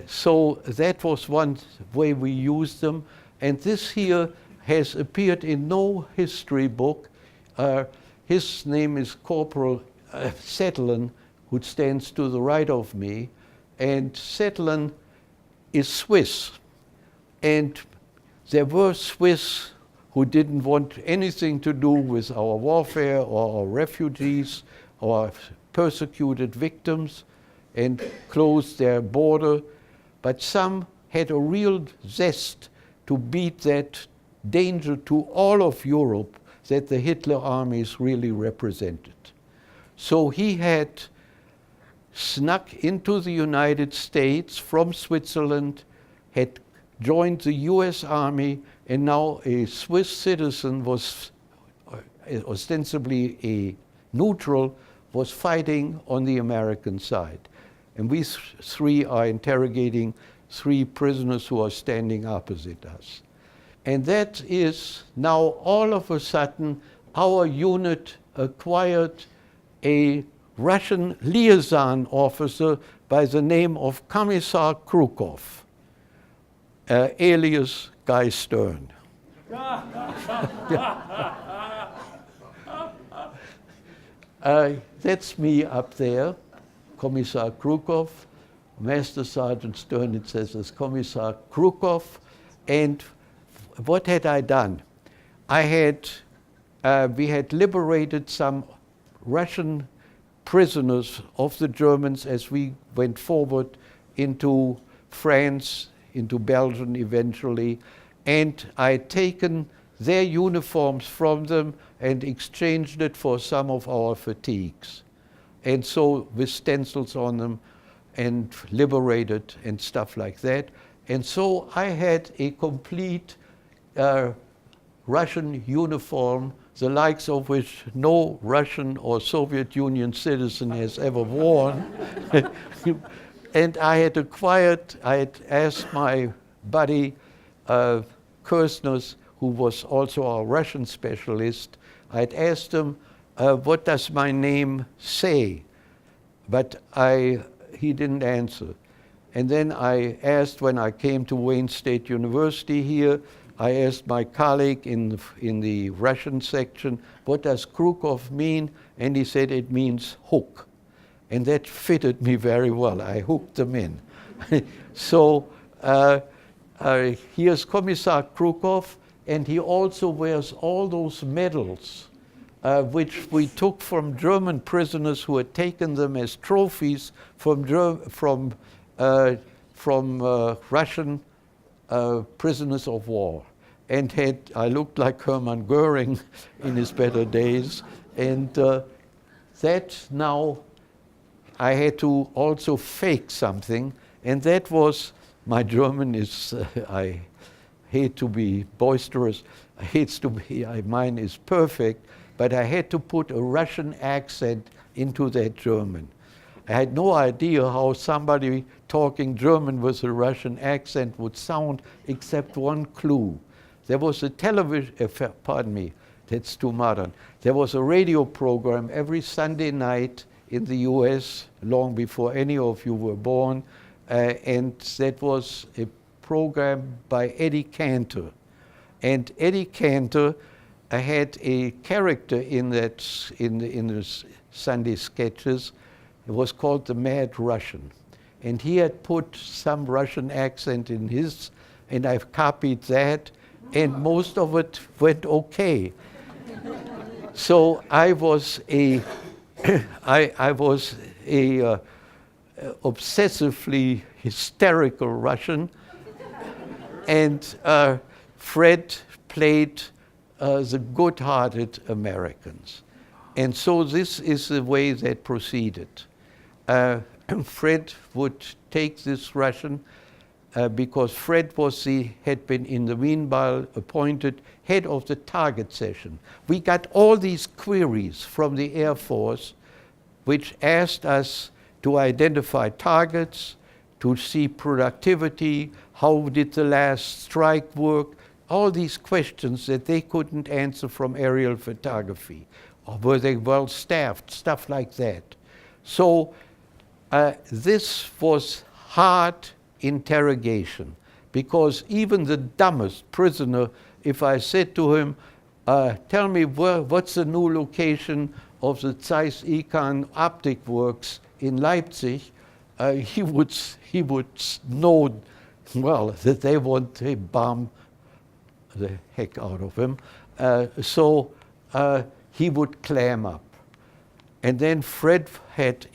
Speaker 1: So that was one way we used them, and this here has appeared in no history book. His name is Corporal Settlen, who stands to the right of me, and Settlen is Swiss. And there were Swiss who didn't want anything to do with our warfare or our refugees or persecuted victims and closed their border, but some had a real zest to beat that danger to all of Europe that the Hitler armies really represented. So he had snuck into the United States from Switzerland, had joined the US Army, and now a Swiss citizen was ostensibly a neutral, was fighting on the American side. And we three are interrogating 3 prisoners who are standing opposite us. And that is now all of a sudden our unit acquired a Russian liaison officer by the name of Commissar Krukov, alias Guy Stern. That's me up there, Commissar Krukov. Master Sergeant Stern, it says, as Commissar Krukov. And what had I done? We had liberated some Russian prisoners of the Germans as we went forward into France, into Belgium eventually, and I had taken their uniforms from them and exchanged it for some of our fatigues. And so with stencils on them and liberated and stuff like that. And so I had a complete Russian uniform, the likes of which no Russian or Soviet Union citizen has ever worn. And I had asked my buddy Kirstners, who was also our Russian specialist, I had asked him, what does my name say? But he didn't answer. And then I asked, when I came to Wayne State University here, I asked my colleague in the Russian section, what does Krukov mean? And he said it means hook. And that fitted me very well. I hooked them in. So here's Commissar Krukov, and he also wears all those medals which we took from German prisoners who had taken them as trophies from Russian prisoners of war. And I looked like Hermann Goering in his better days. And that now I had to also fake something, and that was, my German is, I hate to be boisterous, mine is perfect, but I had to put a Russian accent into that German. I had no idea how somebody talking German with a Russian accent would sound, except one clue. There was a television, pardon me, that's too modern. There was a radio program every Sunday night in the US, long before any of you were born, and that was a program by Eddie Cantor. And Eddie Cantor had a character in the Sunday sketches. It was called the Mad Russian. And he had put some Russian accent in his, and I've copied that, and most of it went okay. So I was a obsessively hysterical Russian, and Fred played the good-hearted Americans. And so this is the way that proceeded. Fred would take this Russian because Fred had been in the meanwhile appointed head of the target session. We got all these queries from the Air Force which asked us to identify targets, to see productivity, how did the last strike work, all these questions that they couldn't answer from aerial photography. Or were they well staffed, stuff like that. So this was hard interrogation, because even the dumbest prisoner, if I said to him, tell me what's the new location of the Zeiss Econ Optic Works in Leipzig, he would know, well, that they want to bomb the heck out of him. So he would clam up. And then Fred had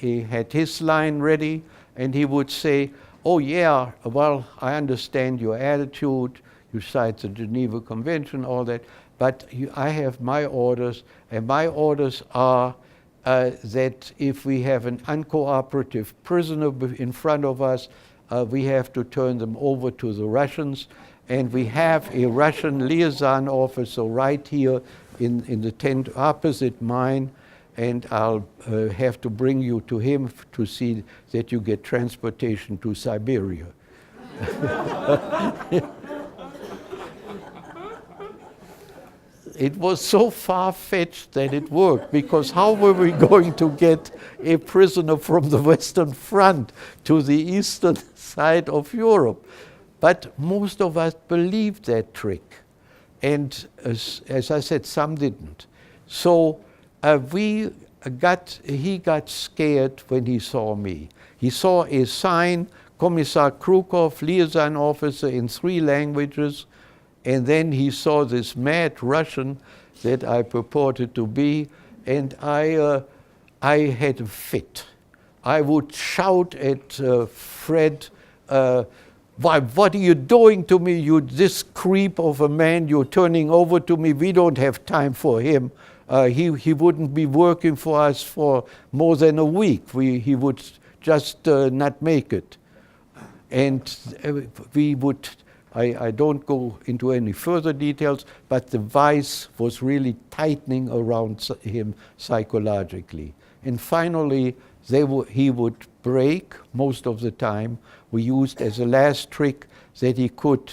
Speaker 1: his line ready, and he would say, oh yeah, well, I understand your attitude, you cite the Geneva Convention, all that, but I have my orders, and my orders are that if we have an uncooperative prisoner in front of us, we have to turn them over to the Russians. And we have a Russian liaison officer right here in the tent opposite mine, and I'll have to bring you to him to see that you get transportation to Siberia. It was so far-fetched that it worked, because how were we going to get a prisoner from the Western Front to the eastern side of Europe? But most of us believed that trick. And as I said, some didn't. So he got scared when he saw me. He saw a sign, Kommissar Krukov, liaison officer in 3 languages, and then he saw this mad Russian that I purported to be, and I had a fit. I would shout at Fred, "Why, what are you doing to me? You, this creep of a man, you're turning over to me. We don't have time for him. He wouldn't be working for us for more than a week. He would just not make it." And we would, I don't go into any further details, but the vice was really tightening around him psychologically. And finally, he would break most of the time. We used as a last trick that he could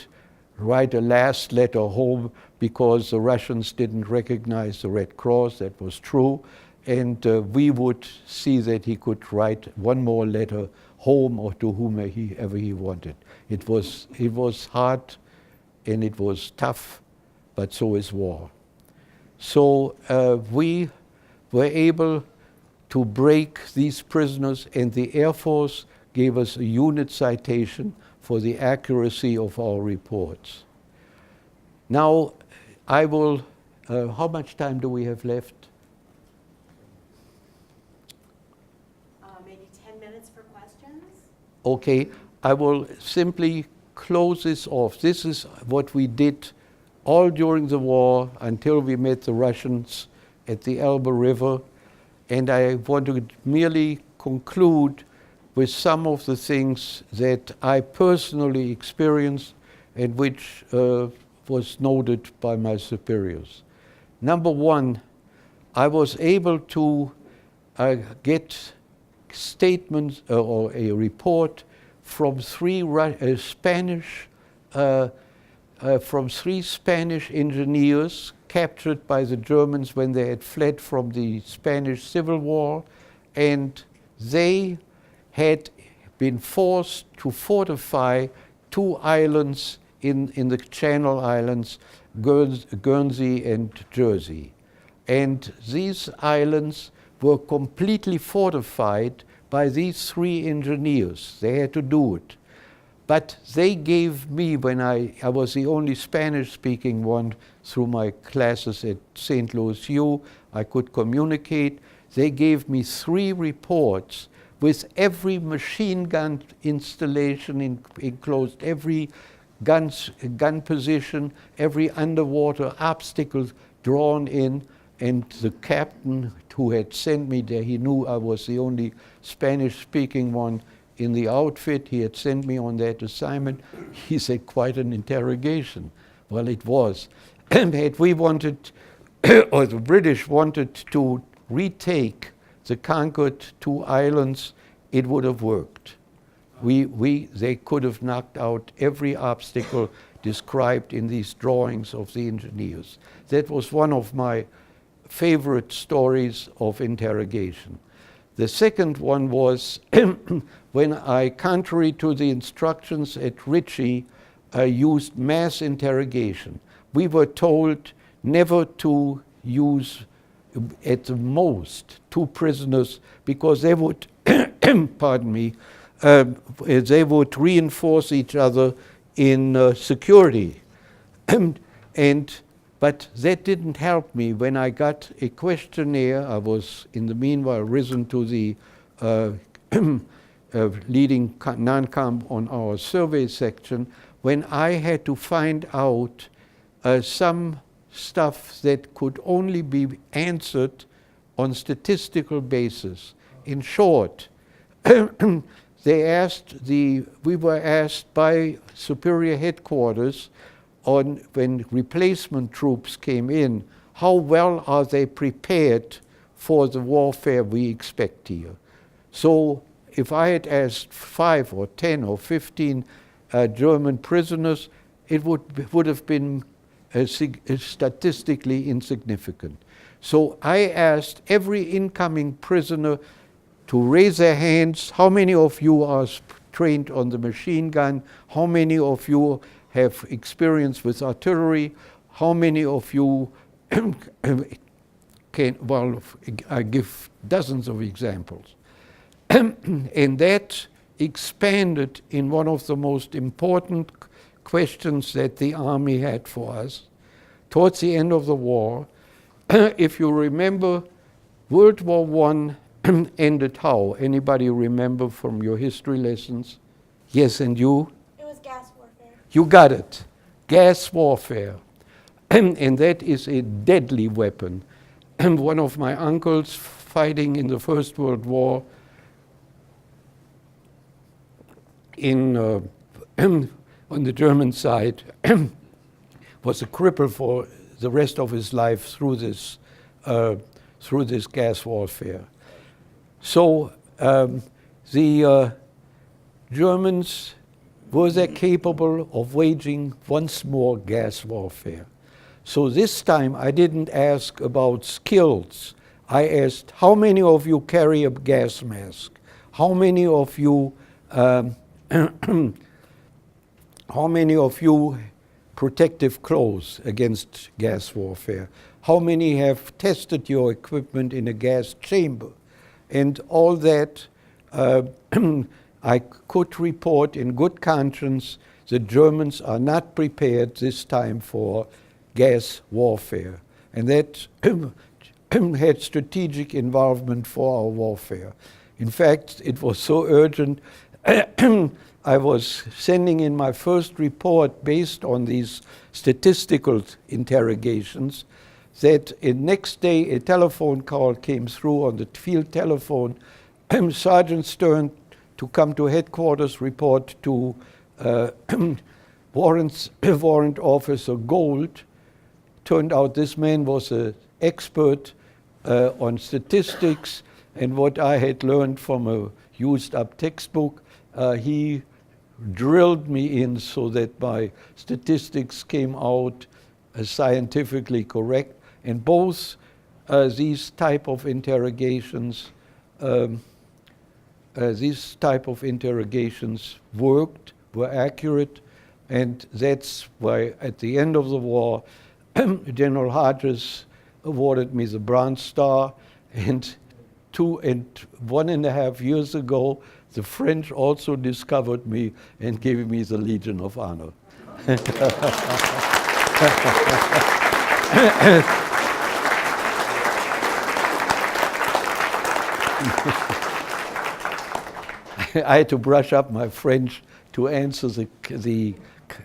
Speaker 1: write a last letter home, because the Russians didn't recognize the Red Cross. That was true. And we would see that he could write one more letter home or to whomever he wanted. It was hard and it was tough, but so is war. So we were able to break these prisoners, and the Air Force gave us a unit citation for the accuracy of our reports. Now, I will, how much time do we have left?
Speaker 2: Maybe 10 minutes for questions.
Speaker 1: Okay, I will simply close this off. This is what we did all during the war until we met the Russians at the Elbe River. And I want to merely conclude with some of the things that I personally experienced and which was noted by my superiors. Number one, I was able to get statements or a report from three Spanish engineers captured by the Germans when they had fled from the Spanish Civil War, and they had been forced to fortify 2 islands in the Channel Islands, Guernsey and Jersey. And these islands were completely fortified by these 3 engineers. They had to do it. But they gave me, when I was the only Spanish-speaking one through my classes at St. Louis U, I could communicate. They gave me 3 reports with every machine gun installation enclosed, every gun position, every underwater obstacle drawn in, and the captain who had sent me there, he knew I was the only Spanish-speaking one in the outfit. He had sent me on that assignment. He said, quite an interrogation. Well, it was. And had we wanted, or the British wanted to retake the conquered 2 islands, it would have worked. They could have knocked out every obstacle described in these drawings of the engineers. That was one of my favorite stories of interrogation. The second one was when I, contrary to the instructions at Ritchie, used mass interrogation. We were told never to use at the most 2 prisoners, because they would, pardon me, they would reinforce each other in security. But that didn't help me. When I got a questionnaire, I was in the meanwhile risen to the leading non-com on our survey section. When I had to find out some stuff that could only be answered on statistical basis. In short, we were asked by superior headquarters when replacement troops came in, how well are they prepared for the warfare we expect here? So if I had asked 5 or 10 or 15 German prisoners, it would have been statistically insignificant. So I asked every incoming prisoner to raise their hands. How many of you are trained on the machine gun? How many of you have experience with artillery? How many of you can, well, I give dozens of examples. And that expanded in one of the most important questions that the army had for us. Towards the end of the war, if you remember, World War I ended how? Anybody remember from your history lessons? Yes, and you?
Speaker 2: It was gas warfare.
Speaker 1: You got it. Gas warfare. And that is a deadly weapon. One of my uncles fighting in the First World War on the German side was a cripple for the rest of his life through this gas warfare. So the Germans, were they capable of waging once more gas warfare? So this time I didn't ask about skills. I asked, how many of you carry a gas mask? How many of you how many of you protective clothes against gas warfare? How many have tested your equipment in a gas chamber? And all that I could report in good conscience, the Germans are not prepared this time for gas warfare. And that had strategic involvement for our warfare. In fact, it was so urgent, I was sending in my first report based on these statistical interrogations, that the next day a telephone call came through on the field telephone, Sergeant Stern to come to headquarters, report to Warrant Officer Gold. Turned out this man was an expert on statistics, and what I had learned from a used up textbook, he drilled me in so that my statistics came out scientifically correct. And both these type of interrogations worked, were accurate, and that's why at the end of the war, General Hodges awarded me the Bronze Star, and 1.5 years ago, the French also discovered me and gave me the Legion of Honor. I had to brush up my French to answer the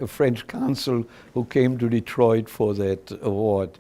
Speaker 1: French consul who came to Detroit for that award.